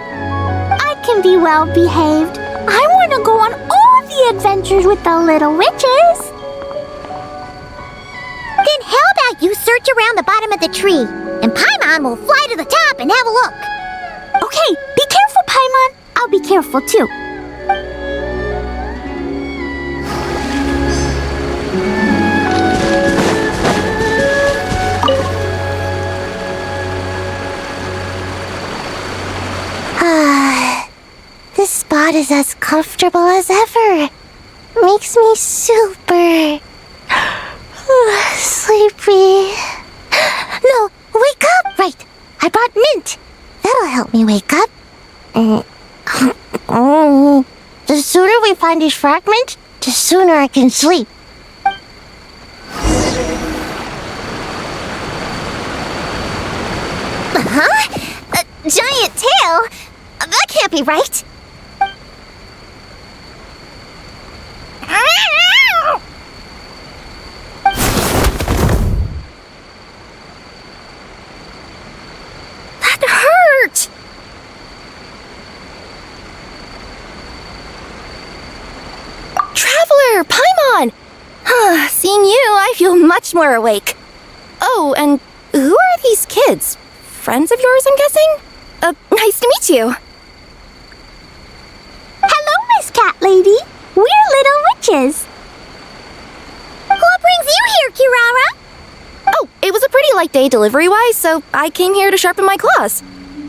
[SPEAKER 3] I can be well behaved. I want to go on all the adventures with the little witches.
[SPEAKER 2] Then how about you search around the bottom of the tree, and Paimon will fly to the top and have a look.
[SPEAKER 3] Okay, be careful, Paimon. I'll be careful too.
[SPEAKER 2] This spot is as comfortable as ever. Makes me super sleepy. No, wake up! Right, I brought mint. That'll help me wake up. The sooner we find these fragments, the sooner I can sleep. Huh? A giant tail? That can't be right. That hurt!
[SPEAKER 6] Traveler, Paimon! Seeing you, I feel much more awake. Oh, and who are these kids? Friends of yours, I'm guessing? Nice to meet you.
[SPEAKER 3] Hello, Miss Cat Lady. We're little witches.
[SPEAKER 2] What brings you here, Kirara?
[SPEAKER 6] Oh, it was a pretty light day delivery-wise, so I came here to sharpen my claws.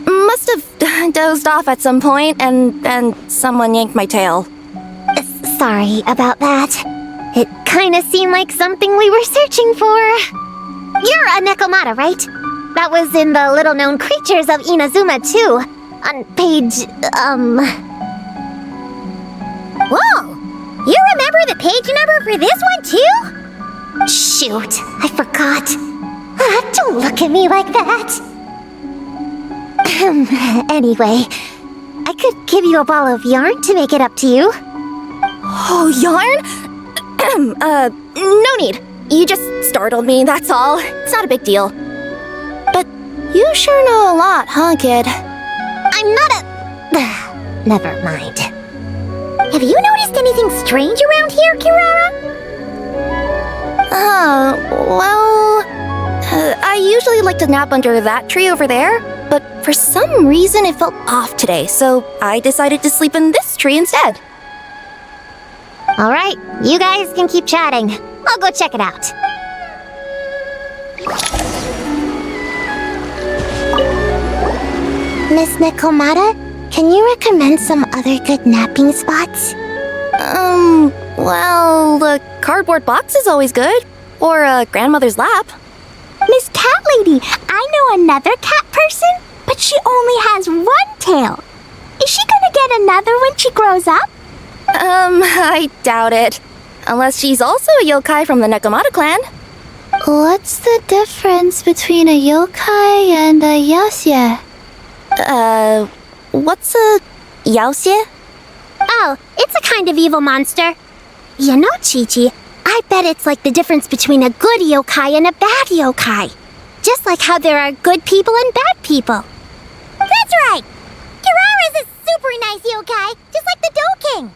[SPEAKER 6] Must have dozed off at some point, and then someone yanked my tail.
[SPEAKER 2] Sorry about that. It kinda seemed like something we were searching for. You're a Nekomata, right? That was in the little-known creatures of Inazuma, too. On page, Whoa! You remember the page number for this one, too? Shoot, I forgot. Don't look at me like that. Anyway, I could give you a ball of yarn to make it up to you.
[SPEAKER 6] Oh, yarn? No need. You just startled me, that's all. It's not a big deal. But you sure know a lot, huh, kid?
[SPEAKER 2] I'm not a... Never mind. Have you noticed anything strange around here, Kirara?
[SPEAKER 6] I usually like to nap under that tree over there, but for some reason it felt off today, so I decided to sleep in this tree instead.
[SPEAKER 2] All right, you guys can keep chatting. I'll go check it out. Miss Nekomata, can you recommend some other good napping spots?
[SPEAKER 6] Well, the cardboard box is always good. Or a grandmother's lap.
[SPEAKER 3] Miss Cat Lady, I know another cat person, but she only has one tail. Is she gonna get another when she grows up?
[SPEAKER 6] I doubt it. Unless she's also a yokai from the Nekomata clan.
[SPEAKER 4] What's the difference between a yokai and a yaoxie?
[SPEAKER 6] What's a yaoxie?
[SPEAKER 3] Oh, it's a kind of evil monster. You know, Chi-Chi, I bet it's like the difference between a good yokai and a bad yokai. Just like how there are good people and bad people.
[SPEAKER 2] That's right! Kirara's a super nice yokai, just like the Dough King.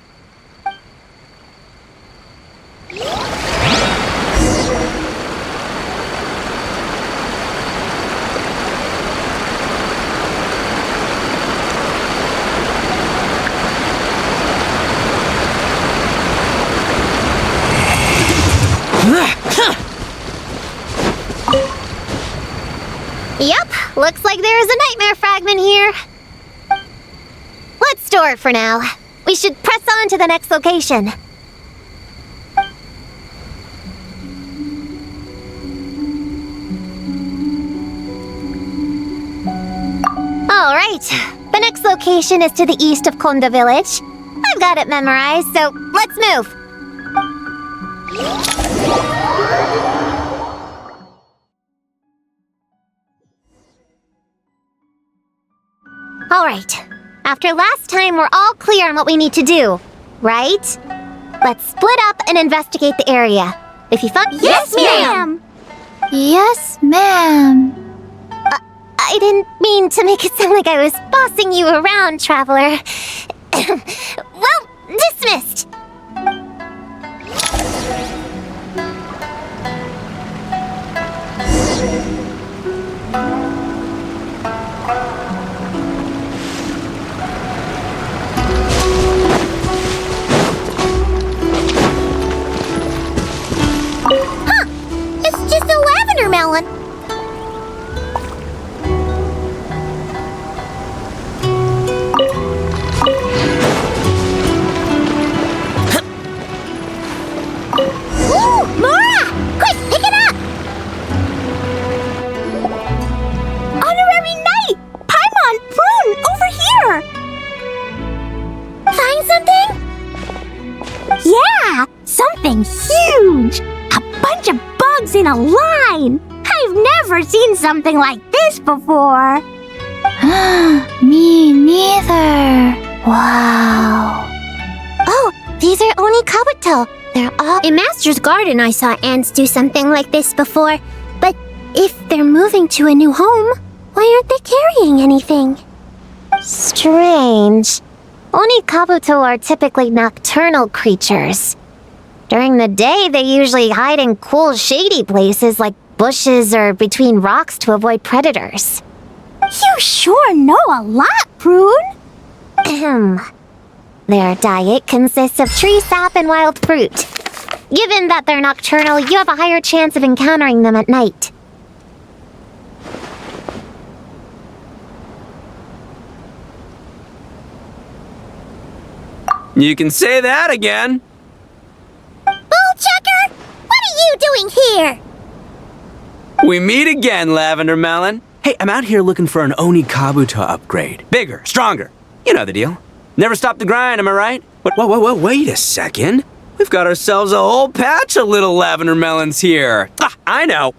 [SPEAKER 2] Yep, looks like there is a nightmare fragment here. store for now. We should press on to the next location. All right. The next location is to the east of Konda Village. I've got it memorized, so let's move. All right. After last time, we're all clear on what we need to do, right? Let's split up and investigate the area. If you find—
[SPEAKER 5] Yes, ma'am!
[SPEAKER 4] Yes, ma'am.
[SPEAKER 2] I didn't mean to make it sound like I was bossing you around, traveler. Well, dismissed. Huh! It's just a lavender melon. Ooh, Mora! Quick, pick it up!
[SPEAKER 5] Honorary Knight! Paimon Prune, over here!
[SPEAKER 2] Find something?
[SPEAKER 5] Yeah! Something huge! A bunch of bugs in a line! I've never seen something like this before!
[SPEAKER 4] Me neither. Wow.
[SPEAKER 2] Oh, these are Oni Kabuto. They're all— In Master's Garden, I saw ants do something like this before. But if they're moving to a new home, why aren't they carrying anything? Strange. Oni Kabuto are typically nocturnal creatures. During the day, they usually hide in cool, shady places like bushes or between rocks to avoid predators.
[SPEAKER 5] You sure know a lot, Prune!
[SPEAKER 2] Ahem. Their diet consists of tree sap and wild fruit. Given that they're nocturnal, you have a higher chance of encountering them at night.
[SPEAKER 7] You can say that again.
[SPEAKER 2] Bullchucker! What are you doing here?
[SPEAKER 7] We meet again, Lavender Melon. Hey, I'm out here looking for an Oni Kabuto upgrade. Bigger, stronger. You know the deal. Never stop the grind, am I right? Whoa, wait a second. We've got ourselves a whole patch of little Lavender Melons here. Ah, I know.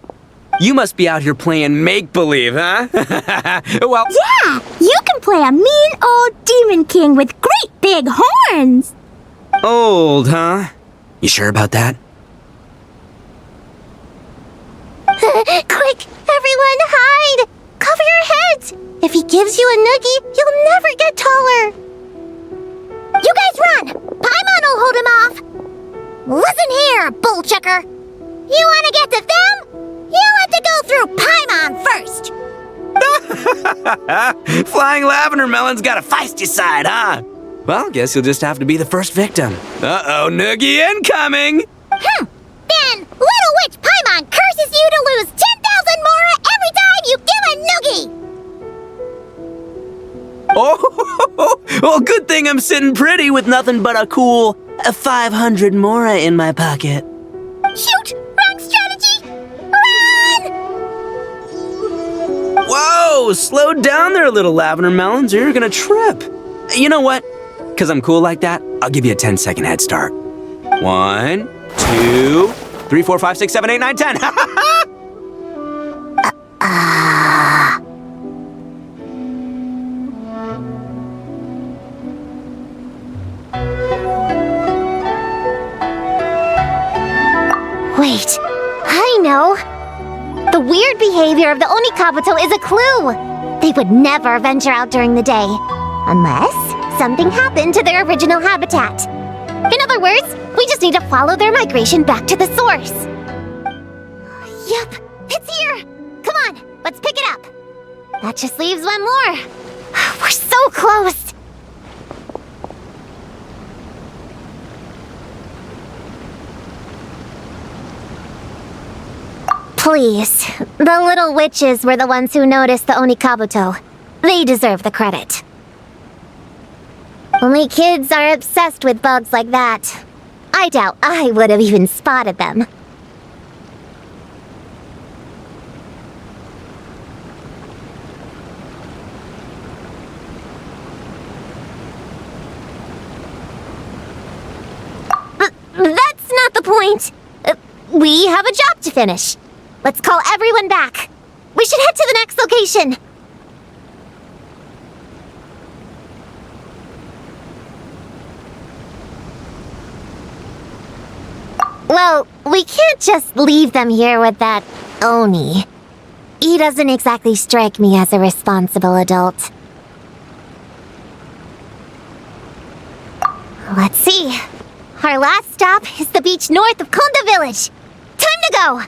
[SPEAKER 7] You must be out here playing make-believe, huh? Well,
[SPEAKER 5] Yeah! You can play a mean old demon king with great big horns!
[SPEAKER 7] old, huh? You sure about that?
[SPEAKER 2] Quick, everyone hide! Cover your heads! If he gives you a noogie, you'll never get taller. You guys run! Paimon will hold him off! Listen here, bullchucker! You want to get to them? You have to go through Paimon first!
[SPEAKER 7] Flying Lavender Melon's got a feisty side, huh? Well, guess you'll just have to be the first victim. Uh-oh, noogie incoming!
[SPEAKER 2] Then, Little Witch Paimon curses you to lose 10,000 Mora every time you give a noogie!
[SPEAKER 7] Oh, well, good thing I'm sitting pretty with nothing but a cool 500 Mora in my pocket.
[SPEAKER 2] Shoot! Wrong strategy! Run!
[SPEAKER 7] Whoa, slow down there, little Lavender Melons, or you're gonna trip. You know what? Because I'm cool like that, I'll give you a 10-second head start. 1, 2, 3, 4, 5, 6, 7, 8, 9, 10.
[SPEAKER 2] Wait, I know. The weird behavior of the Oni Kabuto is a clue. They would never venture out during the day, unless something happened to their original habitat. In other words, we just need to follow their migration back to the source. Yep, it's here. Come on, let's pick it up. That just leaves one more. We're so close. Please, the little witches were the ones who noticed the Oni Kabuto. They deserve the credit. Only kids are obsessed with bugs like that. I doubt I would have even spotted them. But that's not the point. We have a job to finish. Let's call everyone back. We should head to the next location. Well, we can't just leave them here with that Oni. He doesn't exactly strike me as a responsible adult. Let's see. Our last stop is the beach north of Konda Village. Time to go!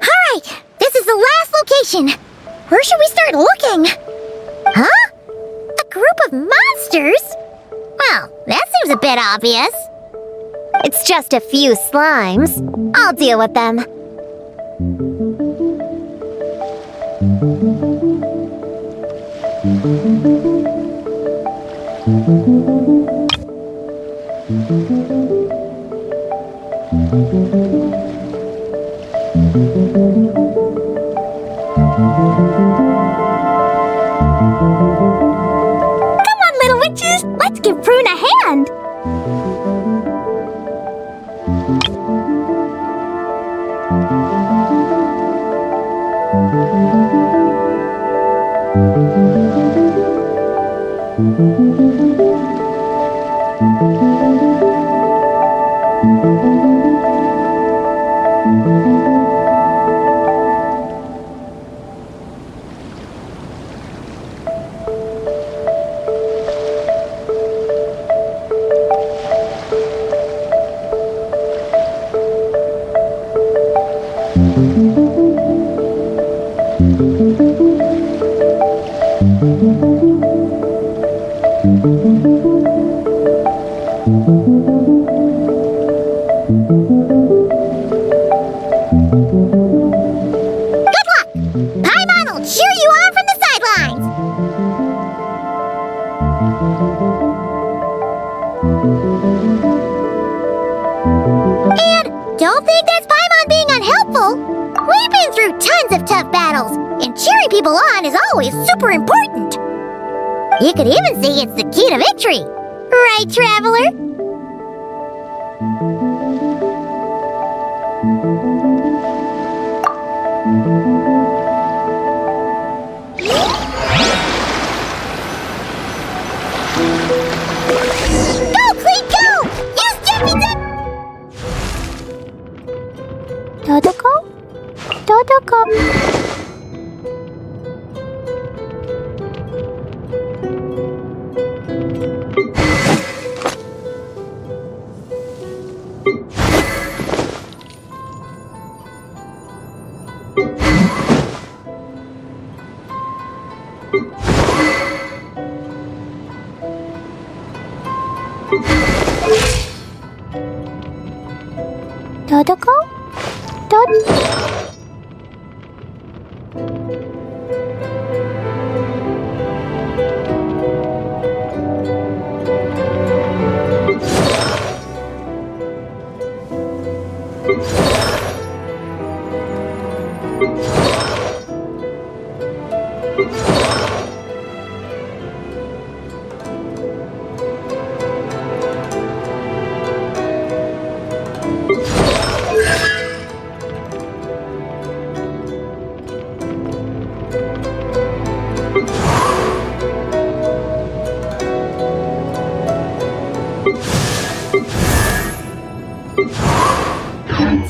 [SPEAKER 2] Alright, this is the last location. Where should we start looking? Huh? A group of monsters? Well, that seems a bit obvious. It's just a few slimes. I'll deal with them.
[SPEAKER 5] Let's give Prune a hand!
[SPEAKER 2] Don't think that's Paimon being unhelpful. We've been through tons of tough battles, and cheering people on is always super important. You could even say it's the key to victory. Right, Traveler? Go, Clean, go! Use Jumping Duck!
[SPEAKER 3] Dodoko? Dodoko. Dodoko?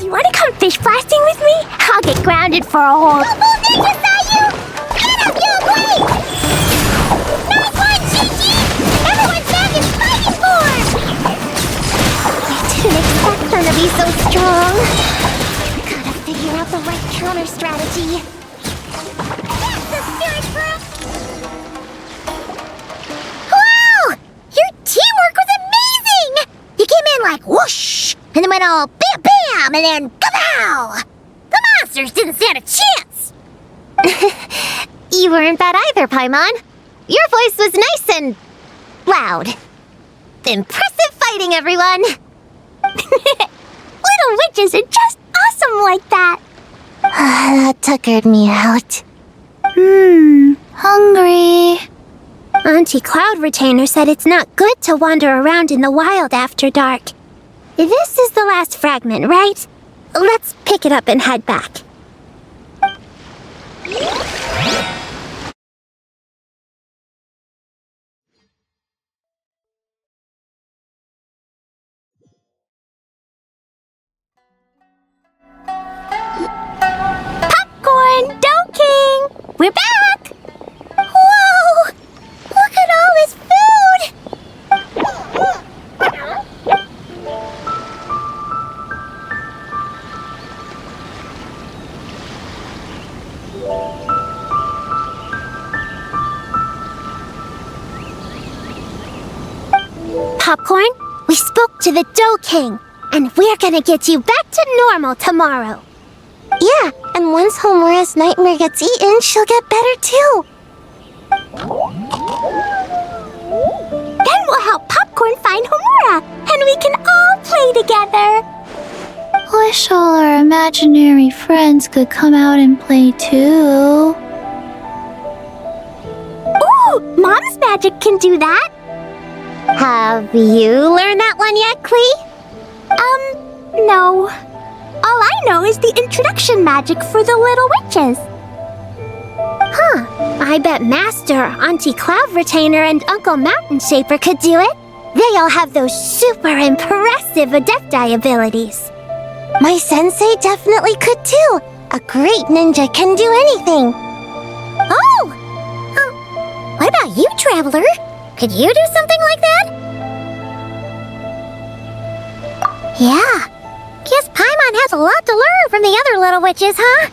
[SPEAKER 5] You wanna come fish blasting with me? I'll get grounded for a whole...
[SPEAKER 2] Ninja saw you! Get up, you great! Nice one, Chi-Chi! Everyone's back in fighting form! I didn't expect them to be so strong. Gotta figure out the right counter strategy. That's the spirit for us! Wow! Your teamwork was amazing! You came in like whoosh! And then went all bam bam and then kapow! The monsters monsters didn't stand a chance! You weren't bad either, Paimon. Your voice was nice and loud. Impressive fighting, everyone!
[SPEAKER 3] Little witches are just awesome like that.
[SPEAKER 2] That tuckered me out.
[SPEAKER 4] Hungry.
[SPEAKER 3] Auntie Cloud Retainer said it's not good to wander around in the wild after dark. This is the last fragment, right? Let's pick it up and head back. Popcorn, Dough King! We're back!
[SPEAKER 2] Whoa! Look at all this food!
[SPEAKER 3] Popcorn, we spoke to the Dough King, and we're gonna get you back to normal tomorrow.
[SPEAKER 2] Yeah, and once Homura's nightmare gets eaten, she'll get better too.
[SPEAKER 3] Then we'll help Popcorn find Homura, and we can all play together.
[SPEAKER 4] Wish all our imaginary friends could come out and play too.
[SPEAKER 3] Ooh, Mom's magic can do that.
[SPEAKER 2] Have you learned that one yet, Klee?
[SPEAKER 3] No. All I know is the introduction magic for the little witches. Huh, I bet Master, Auntie Cloud Retainer, and Uncle Mountain Shaper could do it. They all have those super impressive Adepti abilities.
[SPEAKER 2] My sensei definitely could too. A great ninja can do anything.
[SPEAKER 3] Oh! What about you, Traveler? Could you do something like that?
[SPEAKER 2] Yeah. Guess Paimon has a lot to learn from the other little witches, huh?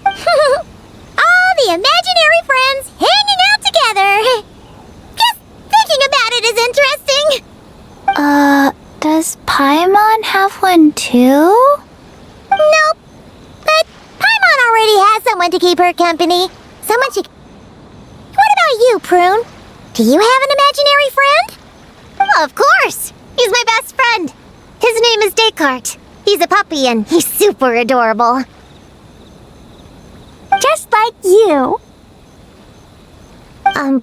[SPEAKER 3] All the imaginary friends hanging out together. Just thinking about it is interesting.
[SPEAKER 4] Does Paimon have one too?
[SPEAKER 2] Nope. But Paimon already has someone to keep her company. Someone she... What about you, Prune? Do you have an imaginary friend? Of course. He's my best friend. His name is Descartes. He's a puppy and he's super adorable.
[SPEAKER 3] Just like you.
[SPEAKER 2] I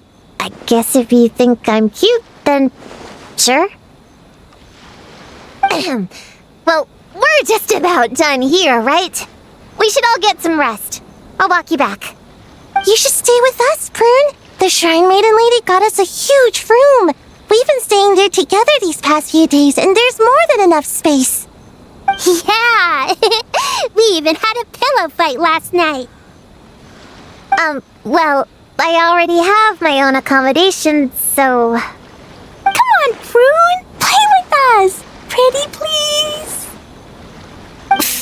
[SPEAKER 2] guess if you think I'm cute, then sure. Well, we're just about done here, right? We should all get some rest. I'll walk you back. You should stay with us, Prune. The Shrine Maiden Lady got us a huge room. We've been staying there together these past few days, and there's more than enough space.
[SPEAKER 3] Yeah, we even had a pillow fight last night.
[SPEAKER 2] Well, I already have my own accommodation, so...
[SPEAKER 3] Come on, Prune, play with us. Pretty please.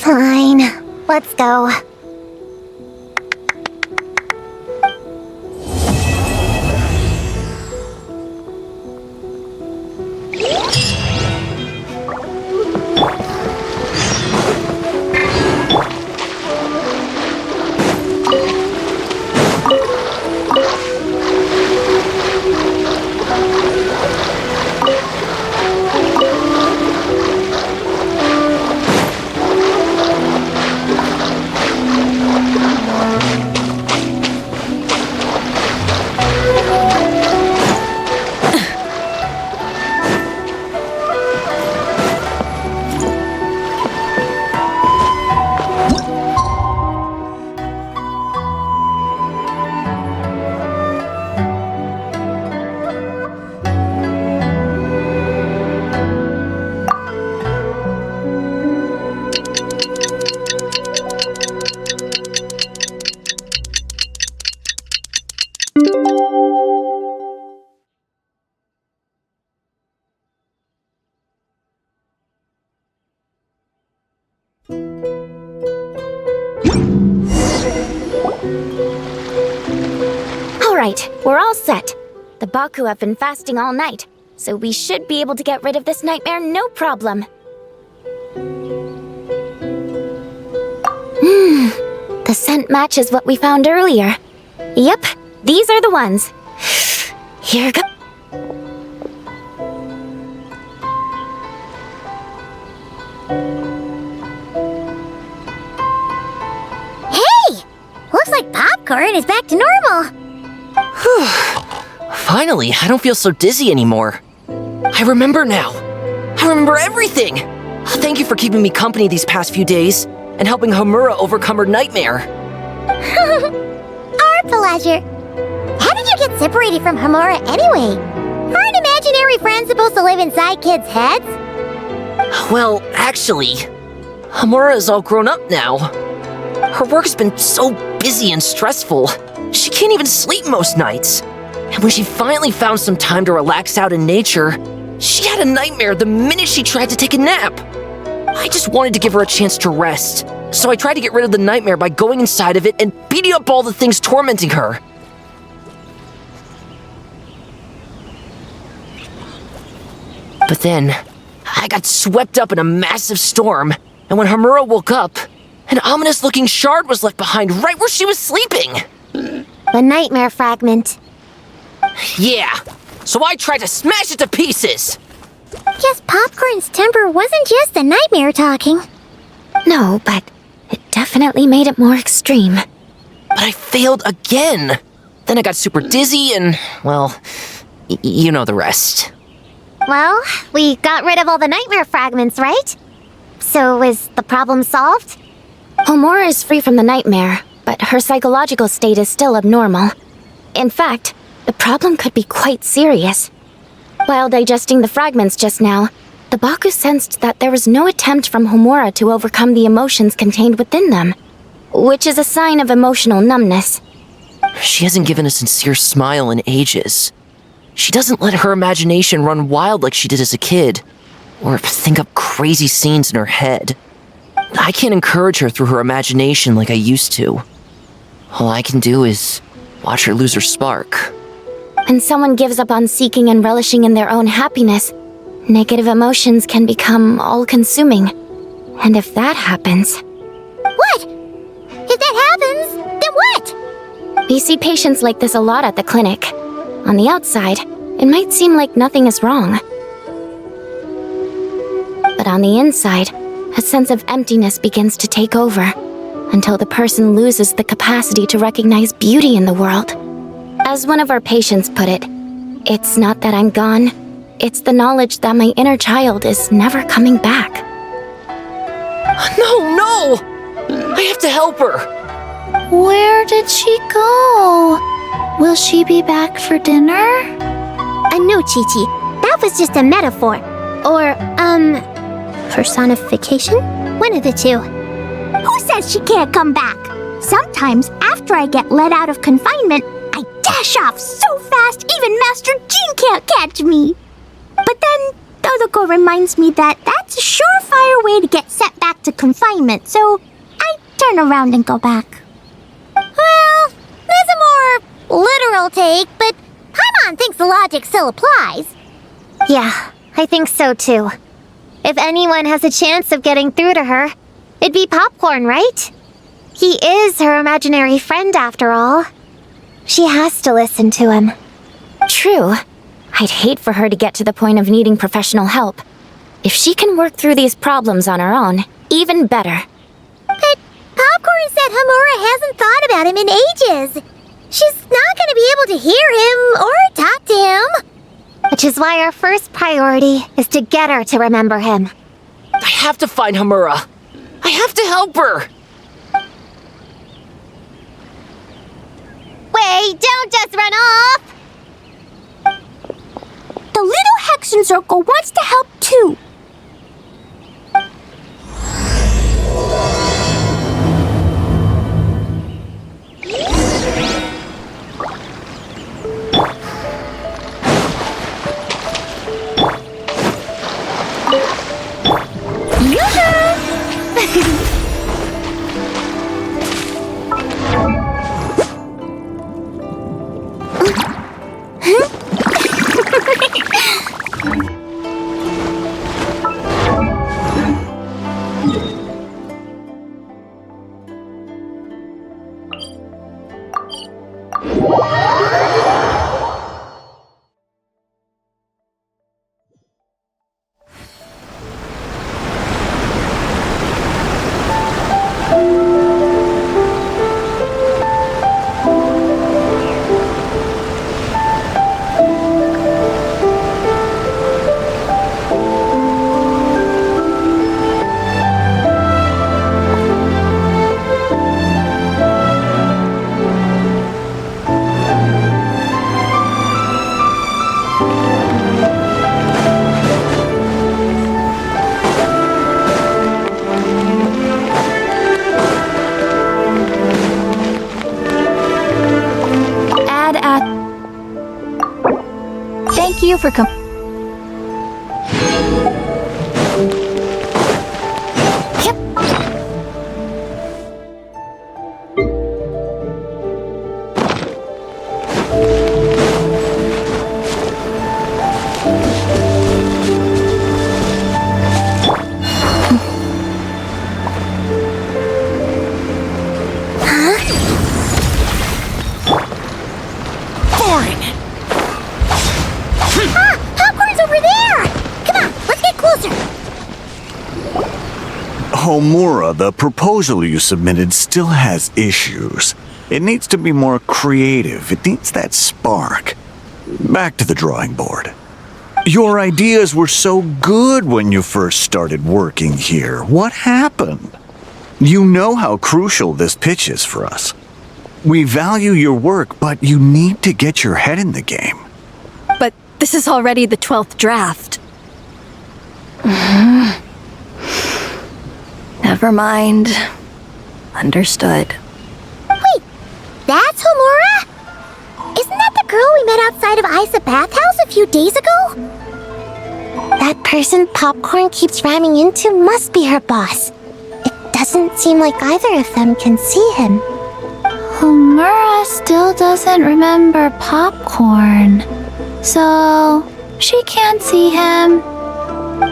[SPEAKER 2] Fine. Let's go.
[SPEAKER 3] Alright, we're all set. The Baku have been fasting all night, so we should be able to get rid of this nightmare no problem. The scent matches what we found earlier. Yep, these are the ones. Here go.
[SPEAKER 2] Hey! Looks like popcorn is back to normal.
[SPEAKER 1] Finally, I don't feel so dizzy anymore. I remember now. I remember everything. Thank you for keeping me company these past few days and helping Homura overcome her nightmare.
[SPEAKER 2] Our pleasure. How did you get separated from Homura anyway? Aren't imaginary friends supposed to live inside kids' heads?
[SPEAKER 1] Well, actually, Homura is all grown up now. Her work's been so busy and stressful, she can't even sleep most nights. And when she finally found some time to relax out in nature, she had a nightmare the minute she tried to take a nap. I just wanted to give her a chance to rest, so I tried to get rid of the nightmare by going inside of it and beating up all the things tormenting her. But then, I got swept up in a massive storm, and when Homura woke up, an ominous-looking shard was left behind right where she was sleeping.
[SPEAKER 2] The nightmare fragment.
[SPEAKER 1] Yeah, so I tried to smash it to pieces.
[SPEAKER 2] Guess Popcorn's temper wasn't just the nightmare talking.
[SPEAKER 3] No, but it definitely made it more extreme.
[SPEAKER 1] But I failed again. Then I got super dizzy and, well, you know the rest.
[SPEAKER 2] Well, we got rid of all the nightmare fragments, right? So is the problem solved?
[SPEAKER 3] Homura is free from the nightmare, but her psychological state is still abnormal. In fact, the problem could be quite serious. While digesting the fragments just now, the Baku sensed that there was no attempt from Homura to overcome the emotions contained within them, which is a sign of emotional numbness.
[SPEAKER 1] She hasn't given a sincere smile in ages. She doesn't let her imagination run wild like she did as a kid, or think up crazy scenes in her head. I can't encourage her through her imagination like I used to. All I can do is watch her lose her spark.
[SPEAKER 3] When someone gives up on seeking and relishing in their own happiness, negative emotions can become all-consuming. And if that happens...
[SPEAKER 2] What? If that happens, then what?
[SPEAKER 3] We see patients like this a lot at the clinic. On the outside, it might seem like nothing is wrong. But on the inside, a sense of emptiness begins to take over, until the person loses the capacity to recognize beauty in the world. As one of our patients put it, it's not that I'm gone, it's the knowledge that my inner child is never coming back.
[SPEAKER 1] No! I have to help her!
[SPEAKER 4] Where did she go? Will she be back for dinner?
[SPEAKER 2] No, Chi-Chi. That was just a metaphor. Or, personification? One of the two.
[SPEAKER 5] Who says she can't come back? Sometimes, after I get let out of confinement, I dash off so fast even Master Jean can't catch me. But then, Todoko reminds me that that's a surefire way to get sent back to confinement, so I turn around and go back.
[SPEAKER 2] Well, that's a more literal take, but Paimon thinks the logic still applies. Yeah, I think so too. If anyone has a chance of getting through to her, it'd be Popcorn, right? He is her imaginary friend after all. She has to listen to him.
[SPEAKER 3] True. I'd hate for her to get to the point of needing professional help. If she can work through these problems on her own, even better.
[SPEAKER 2] But Popcorn said Homura hasn't thought about him in ages. She's not going to be able to hear him or talk to him. Which is why our first priority is to get her to remember him.
[SPEAKER 1] I have to find Homura. I have to help her.
[SPEAKER 2] Wait, don't just run off!
[SPEAKER 5] The little Hexen Circle wants to help too.
[SPEAKER 6] Thank you for coming.
[SPEAKER 8] Homura, the proposal you submitted still has issues. It needs to be more creative. It needs that spark. Back to the drawing board. Your ideas were so good when you first started working here. What happened? You know how crucial this pitch is for us. We value your work, but you need to get your head in the game.
[SPEAKER 6] But this is already the 12th draft. Never mind. Understood.
[SPEAKER 2] Wait, that's Homura? Isn't that the girl we met outside of Isa Bathhouse a few days ago? That person Popcorn keeps ramming into must be her boss. It doesn't seem like either of them can see him.
[SPEAKER 4] Homura still doesn't remember Popcorn, so she can't see him.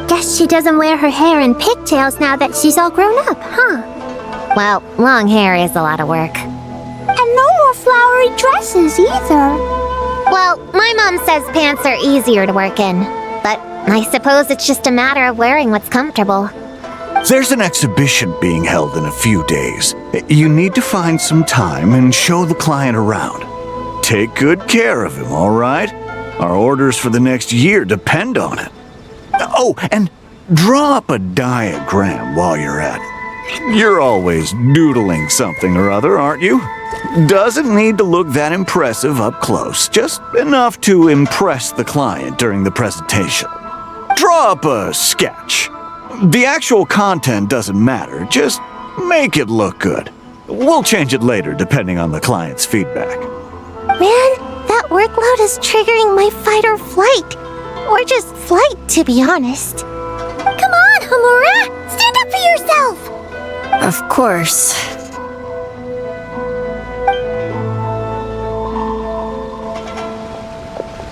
[SPEAKER 2] Guess she doesn't wear her hair in pigtails now that she's all grown up, huh? Well, long hair is a lot of work.
[SPEAKER 3] And no more flowery dresses either.
[SPEAKER 2] Well, my mom says pants are easier to work in, but I suppose it's just a matter of wearing what's comfortable.
[SPEAKER 8] There's an exhibition being held in a few days. You need to find some time and show the client around. Take good care of him, all right? Our orders for the next year depend on it. Oh, and draw up a diagram while you're at it. You're always doodling something or other, aren't you? Doesn't need to look that impressive up close, just enough to impress the client during the presentation. Draw up a sketch. The actual content doesn't matter, just make it look good. We'll change it later depending on the client's feedback.
[SPEAKER 2] Man, that workload is triggering my fight or flight. Or just flight, to be honest. Come on, Homura! Stand up for yourself!
[SPEAKER 6] Of course.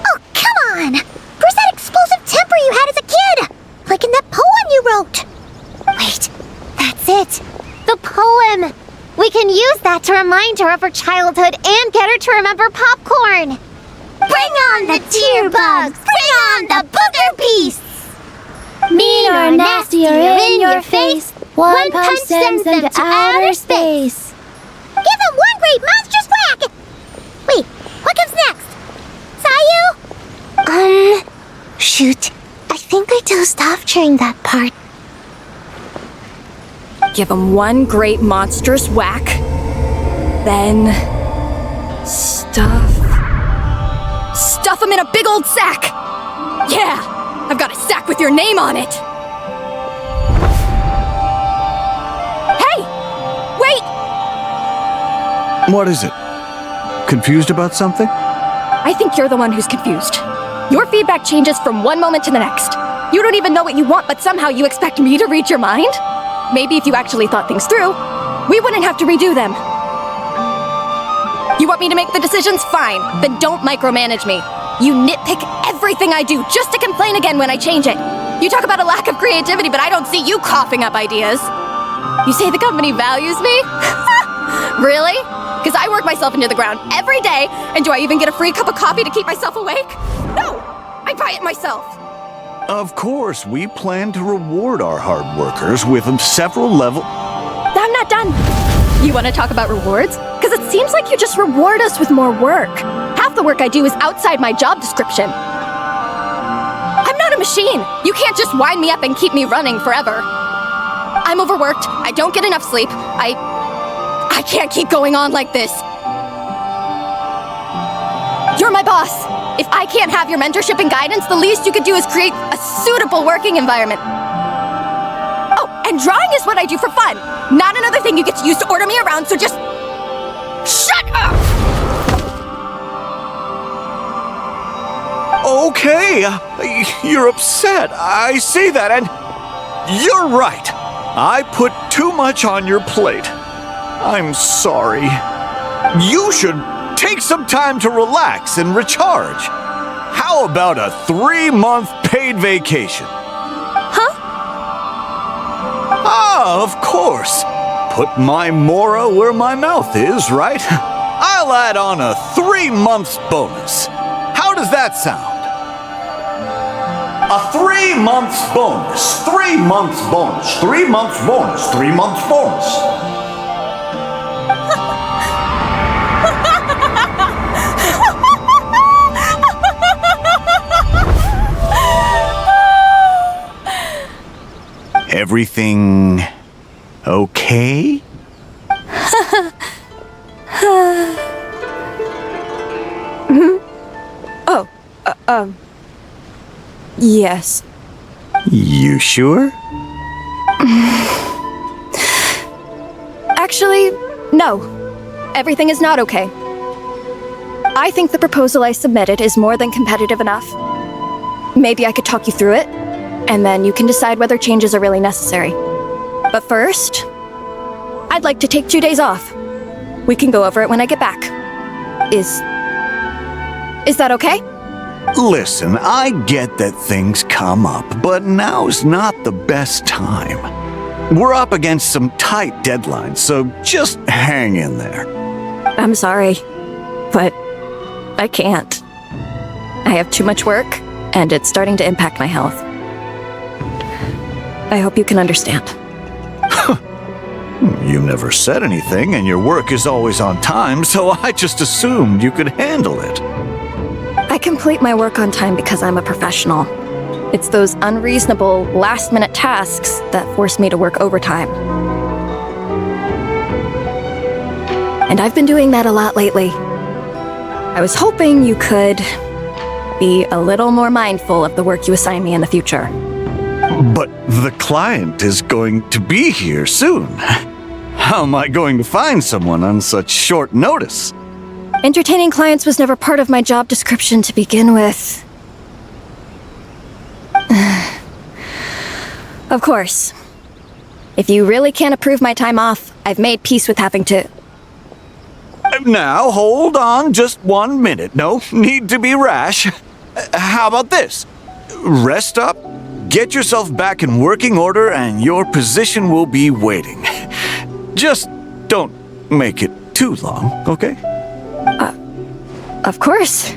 [SPEAKER 2] Oh, come on! Where's that explosive temper you had as a kid? Like in that poem you wrote. Wait, that's it. The poem! We can use that to remind her of her childhood and get her to remember Popcorn. Bring on the tear bugs! Bring on the booger beasts!
[SPEAKER 4] Mean or nasty or in your face, one punch sends them to outer space.
[SPEAKER 2] Give them one great monstrous whack! Wait, what comes next? Sayu? Shoot. I think I dozed off during that part.
[SPEAKER 6] Give him one great monstrous whack. Then... Stuff him in a big old sack! Yeah! I've got a sack with your name on it! Hey! Wait!
[SPEAKER 8] What is it? Confused about something?
[SPEAKER 6] I think you're the one who's confused. Your feedback changes from one moment to the next. You don't even know what you want, but somehow you expect me to read your mind? Maybe if you actually thought things through, we wouldn't have to redo them. You want me to make the decisions? Fine. Then don't micromanage me. You nitpick everything I do just to complain again when I change it. You talk about a lack of creativity, but I don't see you coughing up ideas. You say the company values me? Really? Because I work myself into the ground every day, and do I even get a free cup of coffee to keep myself awake? No! I buy it myself.
[SPEAKER 8] Of course, we plan to reward our hard workers with several levels.
[SPEAKER 6] I'm not done. You want to talk about rewards? Because it seems like you just reward us with more work. Half the work I do is outside my job description. I'm not a machine. You can't just wind me up and keep me running forever. I'm overworked. I don't get enough sleep. I can't keep going on like this. You're my boss. If I can't have your mentorship and guidance, the least you could do is create a suitable working environment. Oh, and drawing is what I do for fun. Not another thing you get to use to order me around, so just... shut up!
[SPEAKER 8] Okay, you're upset. I see that, and you're right. I put too much on your plate. I'm sorry. You should take some time to relax and recharge. How about a 3-month paid vacation?
[SPEAKER 6] Huh?
[SPEAKER 8] Ah, of course. Put my mora where my mouth is, right? I'll add on a 3 months bonus. How does that sound? A 3 months bonus. 3 months bonus. 3 months bonus. 3 months bonus. Everything okay?
[SPEAKER 6] Yes.
[SPEAKER 8] You sure?
[SPEAKER 6] Actually, no. Everything is not okay. I think the proposal I submitted is more than competitive enough. Maybe I could talk you through it, and then you can decide whether changes are really necessary. But first, I'd like to take 2 days off. We can go over it when I get back. Is that okay?
[SPEAKER 8] Listen, I get that things come up, but now's not the best time. We're up against some tight deadlines, so just hang in there.
[SPEAKER 6] I'm sorry, but I can't. I have too much work, and it's starting to impact my health. I hope you can understand.
[SPEAKER 8] You never said anything, and your work is always on time, so I just assumed you could handle it.
[SPEAKER 6] I complete my work on time because I'm a professional. It's those unreasonable, last-minute tasks that force me to work overtime. And I've been doing that a lot lately. I was hoping you could be a little more mindful of the work you assign me in the future.
[SPEAKER 8] But the client is going to be here soon. How am I going to find someone on such short notice?
[SPEAKER 6] Entertaining clients was never part of my job description to begin with. Of course. If you really can't approve my time off, I've made peace with having to...
[SPEAKER 8] Now, hold on just 1 minute. No need to be rash. How about this? Rest up, get yourself back in working order, and your position will be waiting. Just don't make it too long, okay?
[SPEAKER 6] Of course.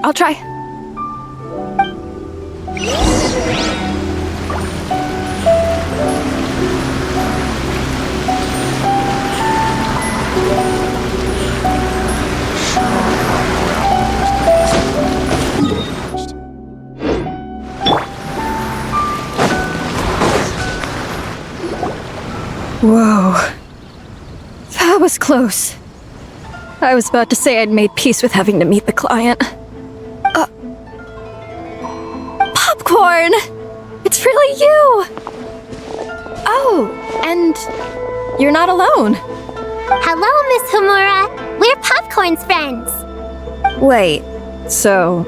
[SPEAKER 6] I'll try. Whoa. That was close. I was about to say I'd made peace with having to meet the client. Popcorn! It's really you! Oh, and you're not alone.
[SPEAKER 3] Hello, Miss Homura. We're Popcorn's friends.
[SPEAKER 6] Wait, so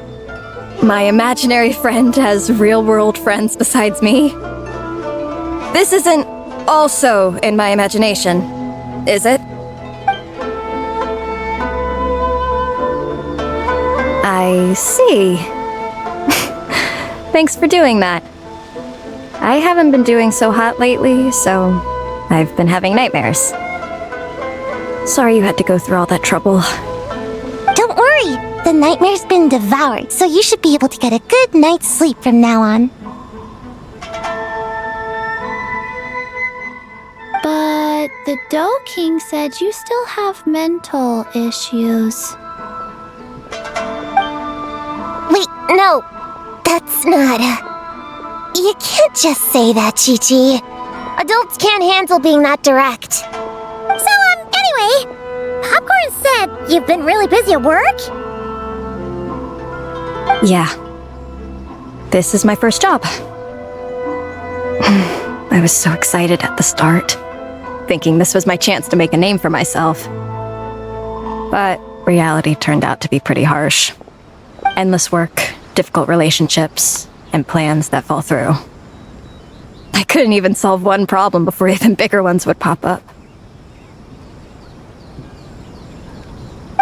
[SPEAKER 6] my imaginary friend has real-world friends besides me? This isn't also in my imagination, is it? I see. Thanks for doing that. I haven't been doing so hot lately, so I've been having nightmares. Sorry you had to go through all that trouble.
[SPEAKER 2] Don't worry, the nightmare's been devoured, so you should be able to get a good night's sleep from now on.
[SPEAKER 4] But the Dough King said you still have mental issues.
[SPEAKER 2] Wait, no, that's not... You can't just say that, Chi-Chi. Adults can't handle being that direct. So, anyway, Popcorn said you've been really busy at work?
[SPEAKER 6] Yeah. This is my first job. I was so excited at the start, thinking this was my chance to make a name for myself. But reality turned out to be pretty harsh. Endless work, difficult relationships, and plans that fall through. I couldn't even solve one problem before even bigger ones would pop up.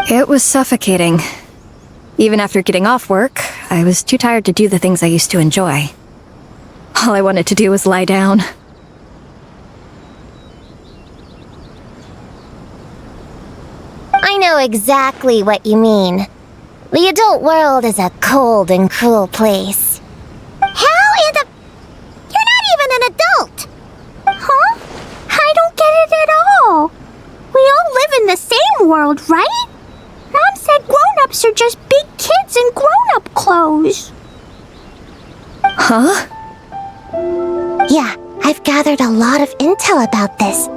[SPEAKER 6] It was suffocating. Even after getting off work, I was too tired to do the things I used to enjoy. All I wanted to do was lie down.
[SPEAKER 2] I know exactly what you mean. The adult world is a cold and cruel place. How in the... You're not even an adult!
[SPEAKER 5] Huh? I don't get it at all. We all live in the same world, right? Mom said grown-ups are just big kids in grown-up clothes.
[SPEAKER 6] Huh?
[SPEAKER 2] Yeah, I've gathered a lot of intel about this.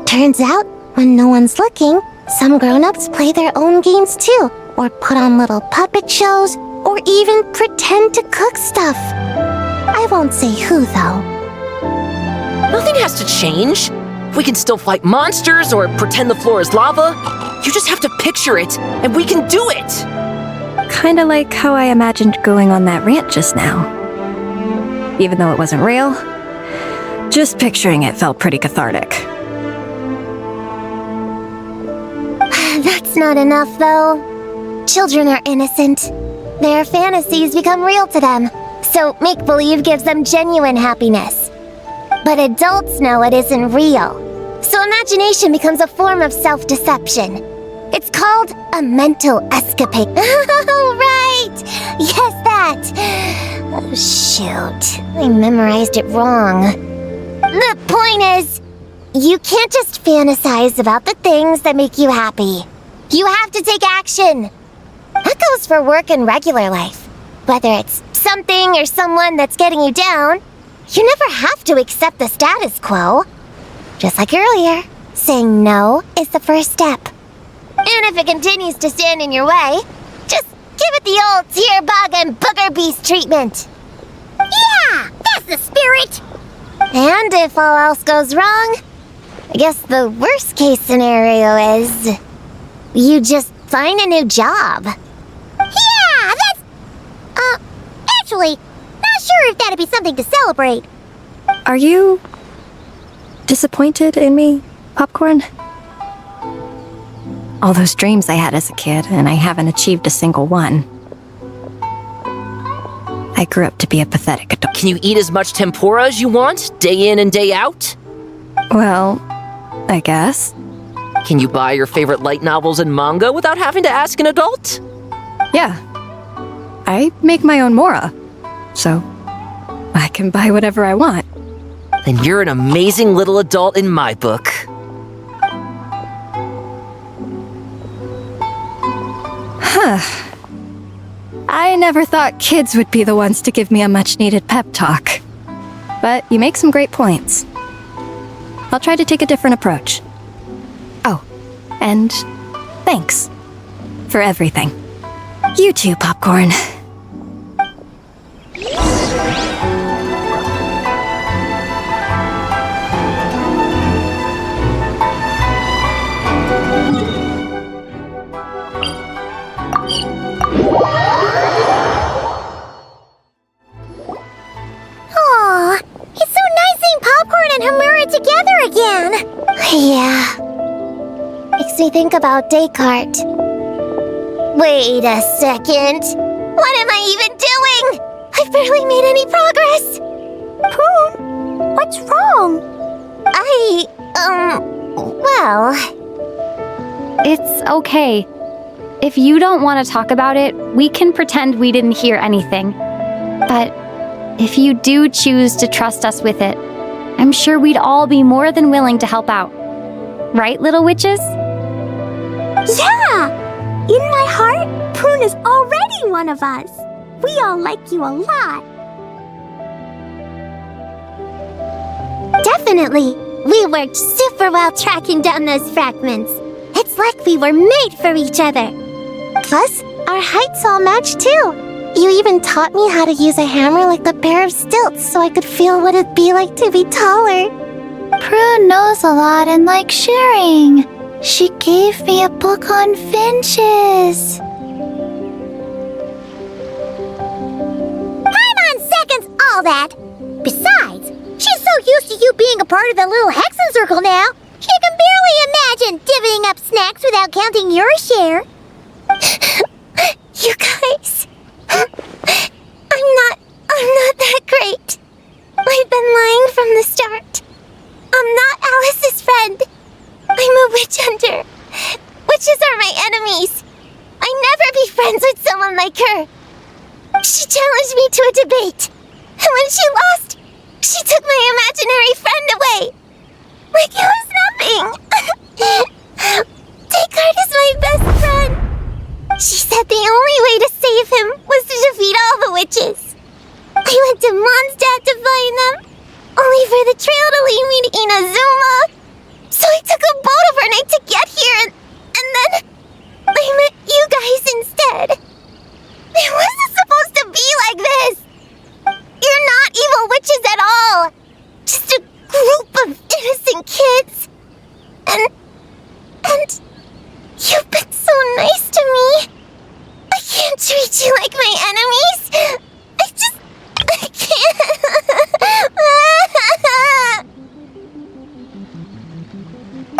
[SPEAKER 2] Turns out, when no one's looking, some grown-ups play their own games too, or put on little puppet shows, or even pretend to cook stuff. I won't say who, though.
[SPEAKER 1] Nothing has to change. We can still fight monsters or pretend the floor is lava. You just have to picture it, and we can do it!
[SPEAKER 6] Kinda like how I imagined going on that rant just now. Even though it wasn't real, just picturing it felt pretty cathartic.
[SPEAKER 2] That's not enough, though. Children are innocent. Their fantasies become real to them, so make-believe gives them genuine happiness. But adults know it isn't real, so imagination becomes a form of self-deception. It's called a mental escapade. Oh, right! Yes, that! Oh, shoot. I memorized it wrong. The point is, you can't just fantasize about the things that make you happy. You have to take action. That goes for work and regular life. Whether it's something or someone that's getting you down, you never have to accept the status quo. Just like earlier, saying no is the first step. And if it continues to stand in your way, just give it the old tear bug and booger beast treatment. Yeah, that's the spirit! And if all else goes wrong, I guess the worst case scenario is you just find a new job. Yeah, that's... actually, not sure if that'd be something to celebrate.
[SPEAKER 6] Are you disappointed in me, Popcorn? All those dreams I had as a kid, and I haven't achieved a single one. I grew up to be a pathetic adult.
[SPEAKER 1] Can you eat as much tempura as you want, day in and day out?
[SPEAKER 6] Well, I guess.
[SPEAKER 1] Can you buy your favorite light novels and manga without having to ask an adult?
[SPEAKER 6] Yeah. I make my own mora, so I can buy whatever I want.
[SPEAKER 1] Then you're an amazing little adult in my book.
[SPEAKER 6] I never thought kids would be the ones to give me a much-needed pep talk. But you make some great points. I'll try to take a different approach. Oh, and thanks for everything. You too, Popcorn.
[SPEAKER 2] Aw, it's so nice seeing Popcorn and Hamura together again. Yeah. Makes me think about Descartes. Wait a second. What am I even doing? I've barely made any progress.
[SPEAKER 5] Poon, what's wrong?
[SPEAKER 2] Well...
[SPEAKER 9] It's okay. If you don't want to talk about it, we can pretend we didn't hear anything. But if you do choose to trust us with it, I'm sure we'd all be more than willing to help out. Right, little witches?
[SPEAKER 5] Yeah! In my heart, Prune is already one of us. We all like you a lot.
[SPEAKER 2] Definitely. We worked super well tracking down those fragments. It's like we were made for each other. Plus, our heights all match too. You even taught me how to use a hammer like a pair of stilts so I could feel what it'd be like to be taller.
[SPEAKER 4] Prune knows a lot and likes sharing. She gave me a book on finches.
[SPEAKER 2] Paimon seconds all that. Besides, she's so used to you being a part of the little Hexen Circle now, she can barely imagine divvying up snacks without counting your share. You guys, I'm not that great. I've been lying from the start. I'm not Alice's friend. I'm a witch hunter. Witches are my enemies. I'd never be friends with someone like her. She challenged me to a debate. And when she lost, she took my imaginary friend away. Like it was nothing. Descartes is my best friend. She said the only way to save him was to defeat all the witches. I went to Mondstadt to find them, only for the trail to lead me to Inazuma. So I took a boat overnight to get here, and then I met you guys instead. It wasn't supposed to be like this. You're not evil witches at all. Just a group of innocent kids. And you've been so nice to me. I can't treat you like my enemies. I can't.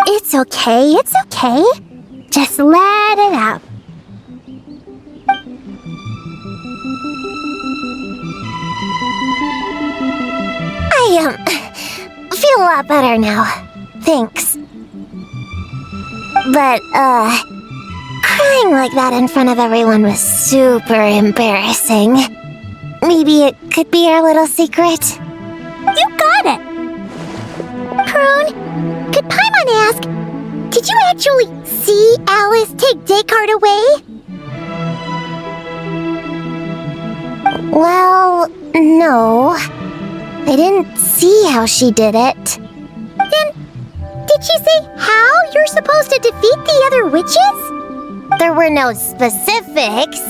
[SPEAKER 2] It's okay, it's okay. Just let it out. I feel a lot better now. Thanks. But, crying like that in front of everyone was super embarrassing. Maybe it could be our little secret.
[SPEAKER 5] You got it!
[SPEAKER 2] Prune, could Paimon ask, did you actually see Alice take Descartes away? Well, no. I didn't see how she did it. Then, did she say how you're supposed to defeat the other witches? There were no specifics.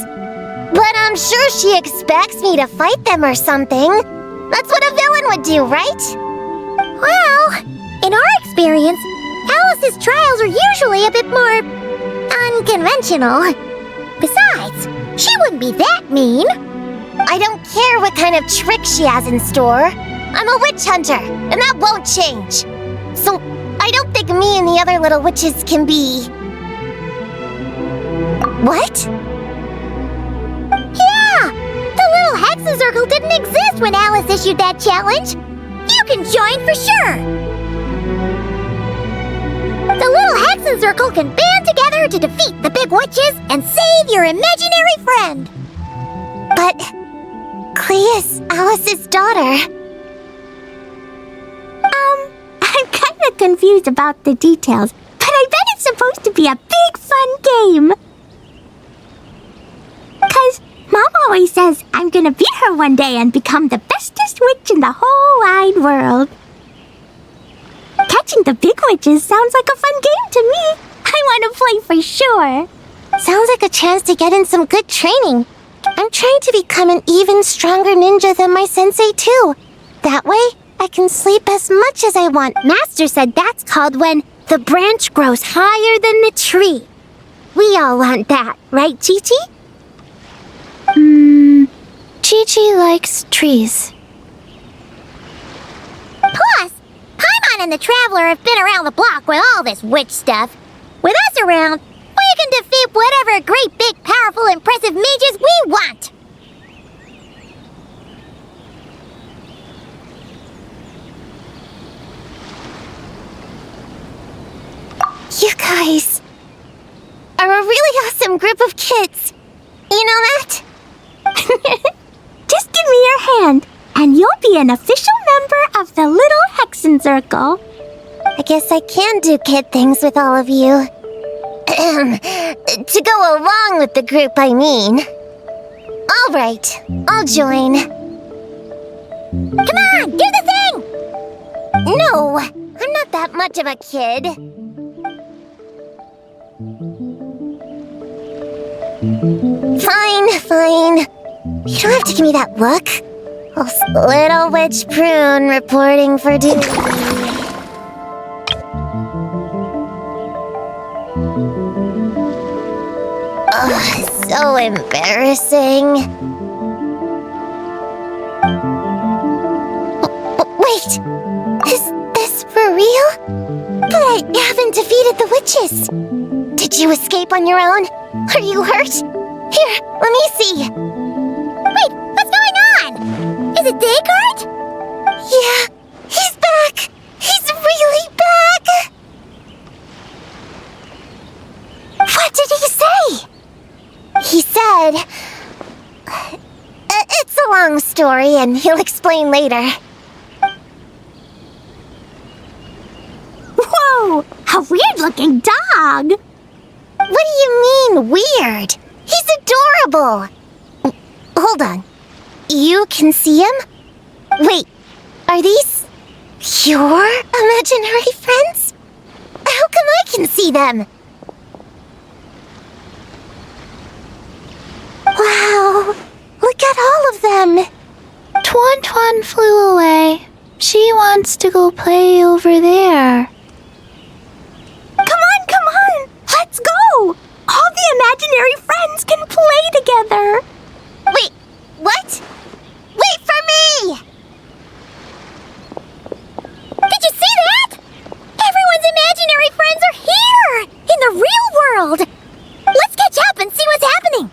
[SPEAKER 2] But I'm sure she expects me to fight them or something. That's what a villain would do, right? Well, in our experience, Alice's trials are usually a bit more unconventional. Besides, she wouldn't be that mean. I don't care what kind of trick she has in store. I'm a witch hunter, and that won't change. So, I don't think me and the other little witches can be... What? Yeah! The little Hexen Circle didn't exist when Alice issued that challenge. You can join for sure! The little Hexen Circle can band together to defeat the big witches and save your imaginary friend. But Clea is Alice's daughter.
[SPEAKER 5] I'm kinda confused about the details, but I bet it's supposed to be a big fun game. 'Cause Mom always says I'm gonna beat her one day and become the bestest witch in the whole wide world. Catching the big witches sounds like a fun game to me. I want to play for sure.
[SPEAKER 2] Sounds like a chance to get in some good training. I'm trying to become an even stronger ninja than my sensei too. That way, I can sleep as much as I want. Master said that's called when the branch grows higher than the tree. We all want that, right, Chi-Chi?
[SPEAKER 4] Chi-Chi likes trees.
[SPEAKER 2] Plus, Paimon and the Traveler have been around the block with all this witch stuff. With us around, we can defeat whatever great, big, powerful, impressive mages we want. You guys, You know that?
[SPEAKER 5] Just give me your hand, and you'll be an official member of the Little Hexen Circle.
[SPEAKER 2] I guess I can do kid things with all of you. To go along with the group, I mean. All right, I'll join. Come on, do the thing! No, I'm not that much of a kid. Fine. You don't have to give me that look. Little witch prune reporting for duty. Ugh, so embarrassing. Wait, is this for real? But I haven't defeated the witches. Did you escape on your own? Are you hurt? Here, let me see. Wait, what's going on? Is it Descartes? Yeah, he's back. He's really back. What did he say? He said... it's a long story, and he'll explain later.
[SPEAKER 5] Whoa, a weird-looking dog.
[SPEAKER 2] What do you mean, weird? He's adorable. Hold on. You can see him? Wait, are these your imaginary friends? How come I can see them? Wow, look at all of them.
[SPEAKER 4] Tuan flew away. She wants to go play over there.
[SPEAKER 5] Come on, let's go. All the imaginary friends can play together.
[SPEAKER 2] Wait, what? Wait for me! Did you see that? Everyone's imaginary friends are here! In the real world! Let's catch up and see what's happening!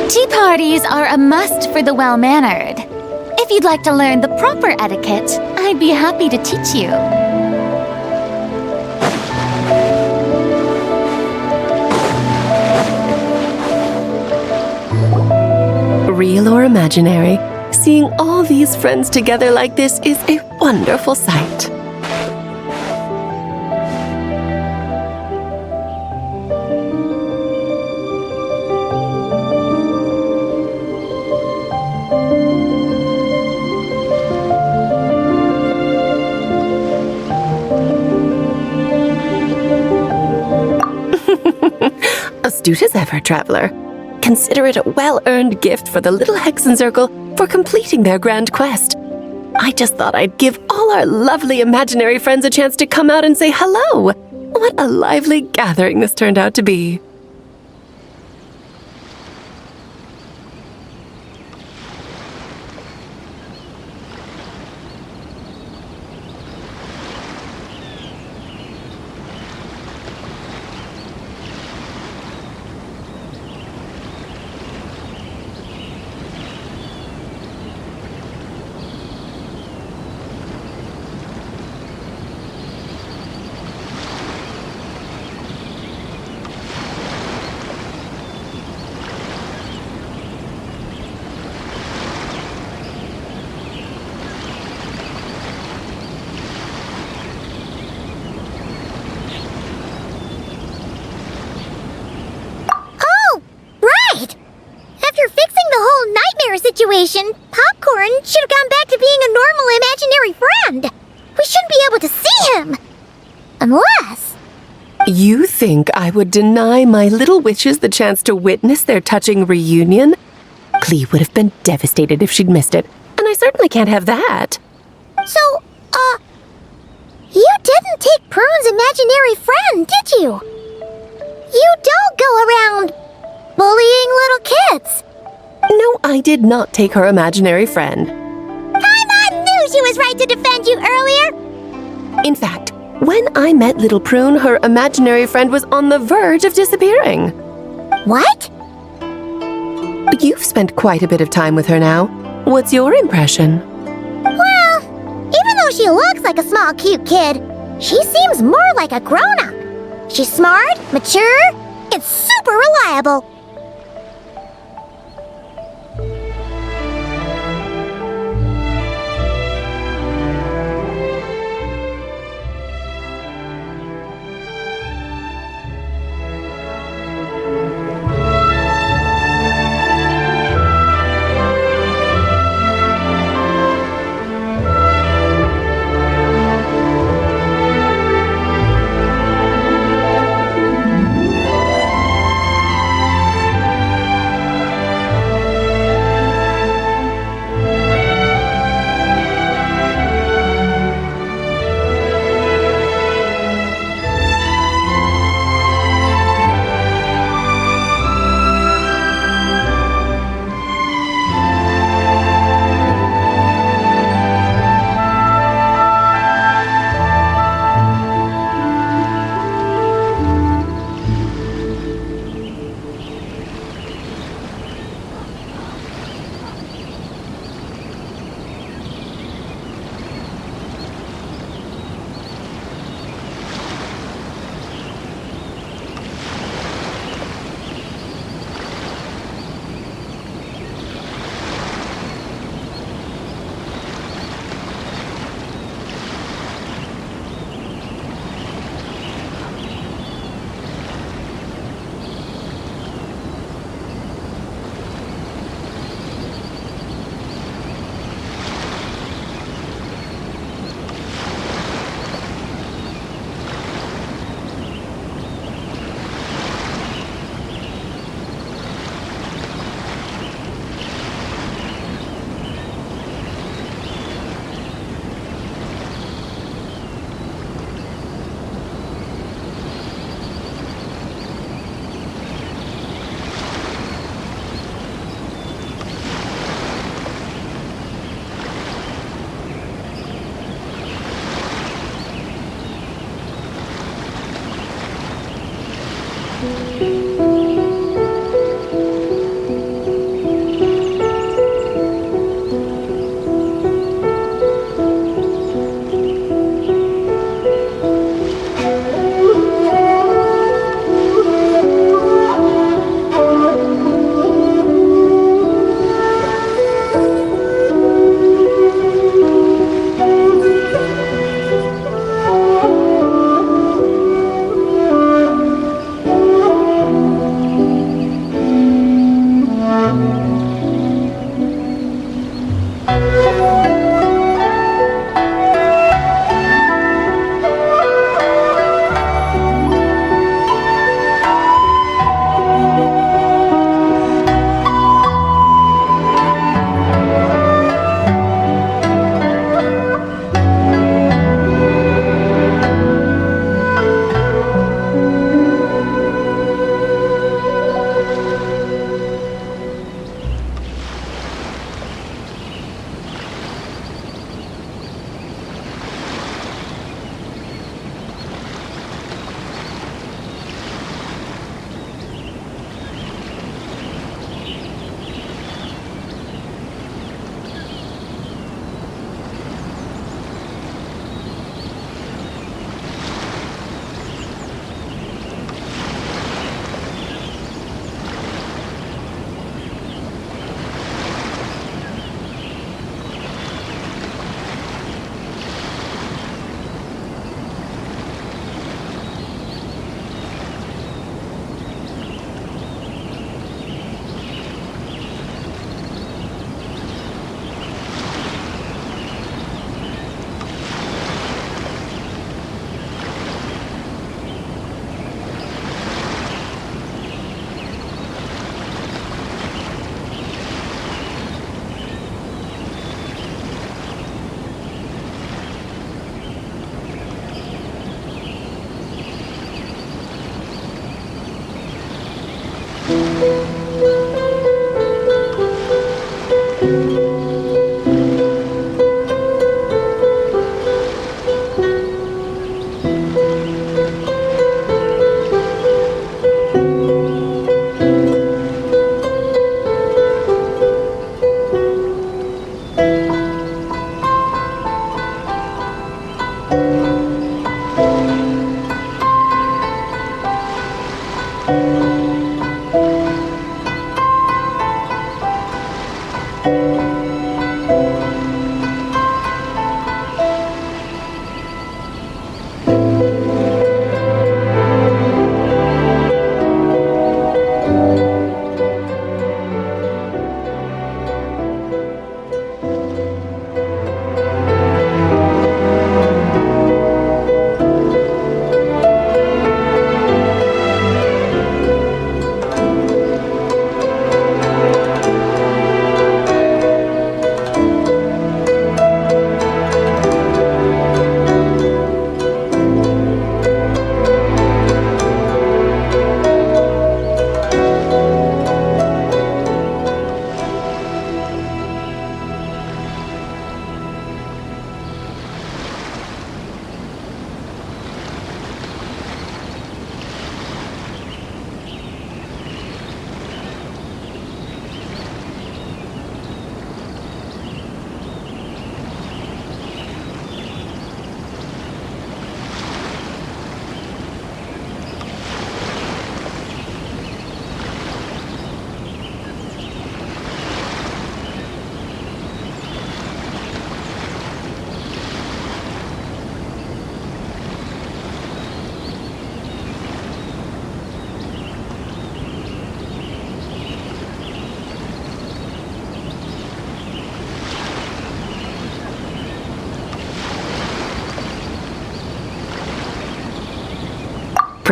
[SPEAKER 9] Tea parties are a must for the well-mannered. If you'd like to learn the proper etiquette, I'd be happy to teach you.
[SPEAKER 10] Real or imaginary, seeing all these friends together like this is a wonderful sight. Astute as ever, traveler. Consider it a well-earned gift for the Little Hexen Circle for completing their grand quest. I just thought I'd give all our lovely imaginary friends a chance to come out and say hello. What a lively gathering this turned out to be.
[SPEAKER 2] Situation, Popcorn should have gone back to being a normal imaginary friend. We shouldn't be able to see him. Unless...
[SPEAKER 10] You think I would deny my little witches the chance to witness their touching reunion? Clee would have been devastated if she'd missed it, and I certainly can't have that.
[SPEAKER 2] So, you didn't take Prune's imaginary friend, did you? You don't go around bullying little kids.
[SPEAKER 10] No, I did not take her imaginary friend.
[SPEAKER 2] Paimon knew she was right to defend you earlier.
[SPEAKER 10] In fact, when I met Little Prune, her imaginary friend was on the verge of disappearing.
[SPEAKER 2] What?
[SPEAKER 10] You've spent quite a bit of time with her now. What's your impression?
[SPEAKER 2] Well, even though she looks like a small, cute kid, she seems more like a grown-up. She's smart, mature, and super reliable.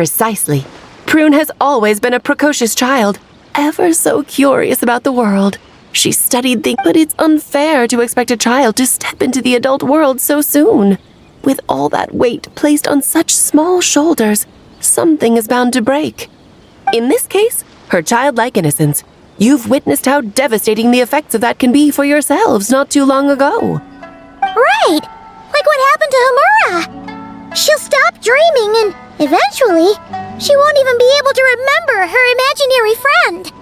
[SPEAKER 10] Precisely. Prune has always been a precocious child, ever so curious about the world. She studied things, but it's unfair to expect a child to step into the adult world so soon. With all that weight placed on such small shoulders, something is bound to break. In this case, her childlike innocence. You've witnessed how devastating the effects of that can be for yourselves not too long ago.
[SPEAKER 2] Right! Like what happened to Hamura. She'll stop dreaming and eventually, she won't even be able to remember her imaginary friend.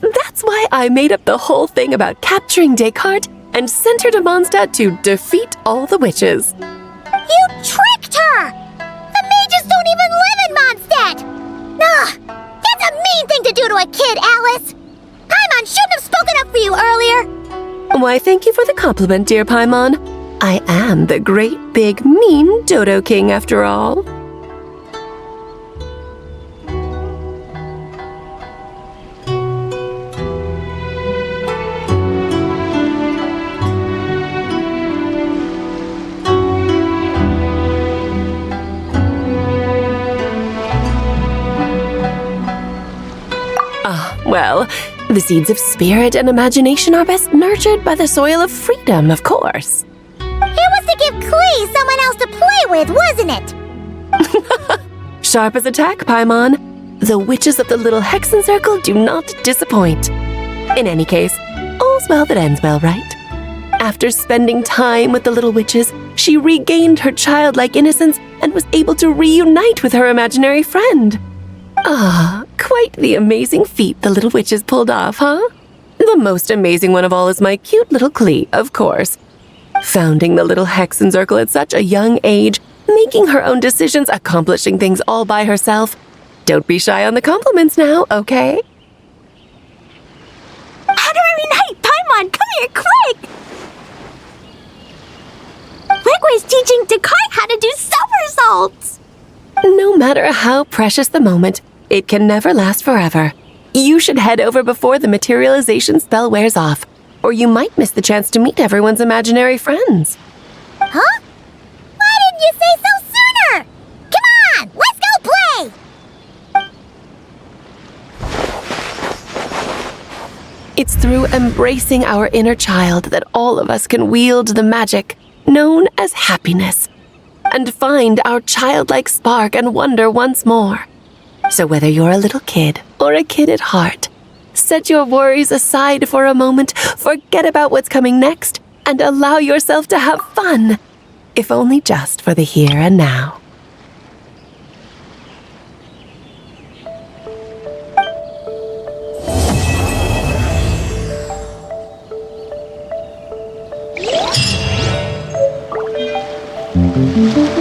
[SPEAKER 10] That's why I made up the whole thing about capturing Descartes and sent her to Mondstadt to defeat all the witches.
[SPEAKER 2] You tricked her! The mages don't even live in Mondstadt! That's a mean thing to do to a kid, Alice! Paimon shouldn't have spoken up for you earlier!
[SPEAKER 10] Why, thank you for the compliment, dear Paimon. I am the great, big, mean Dodo King, after all. Well, the seeds of spirit and imagination are best nurtured by the soil of freedom, of course.
[SPEAKER 2] It was to give Klee someone else to play with, wasn't it?
[SPEAKER 10] Sharp as a tack, Paimon. The witches of the Little Hexen Circle do not disappoint. In any case, all's well that ends well, right? After spending time with the little witches, she regained her childlike innocence and was able to reunite with her imaginary friend. Quite the amazing feat the little witches pulled off, huh? The most amazing one of all is my cute little Klee, of course. Founding the Little Hexen Circle at such a young age, making her own decisions, accomplishing things all by herself. Don't be shy on the compliments now, okay?
[SPEAKER 5] Honorary Knight, Paimon, come here, quick! Liquid's teaching Descartes how to do somersaults!
[SPEAKER 10] No matter how precious the moment, it can never last forever. You should head over before the materialization spell wears off, or you might miss the chance to meet everyone's imaginary friends.
[SPEAKER 2] Huh? Why didn't you say so sooner? Come on, let's go play!
[SPEAKER 10] It's through embracing our inner child that all of us can wield the magic known as happiness and find our childlike spark and wonder once more. So whether you're a little kid or a kid at heart, set your worries aside for a moment, forget about what's coming next, and allow yourself to have fun, if only just for the here and now.
[SPEAKER 2] Thank you.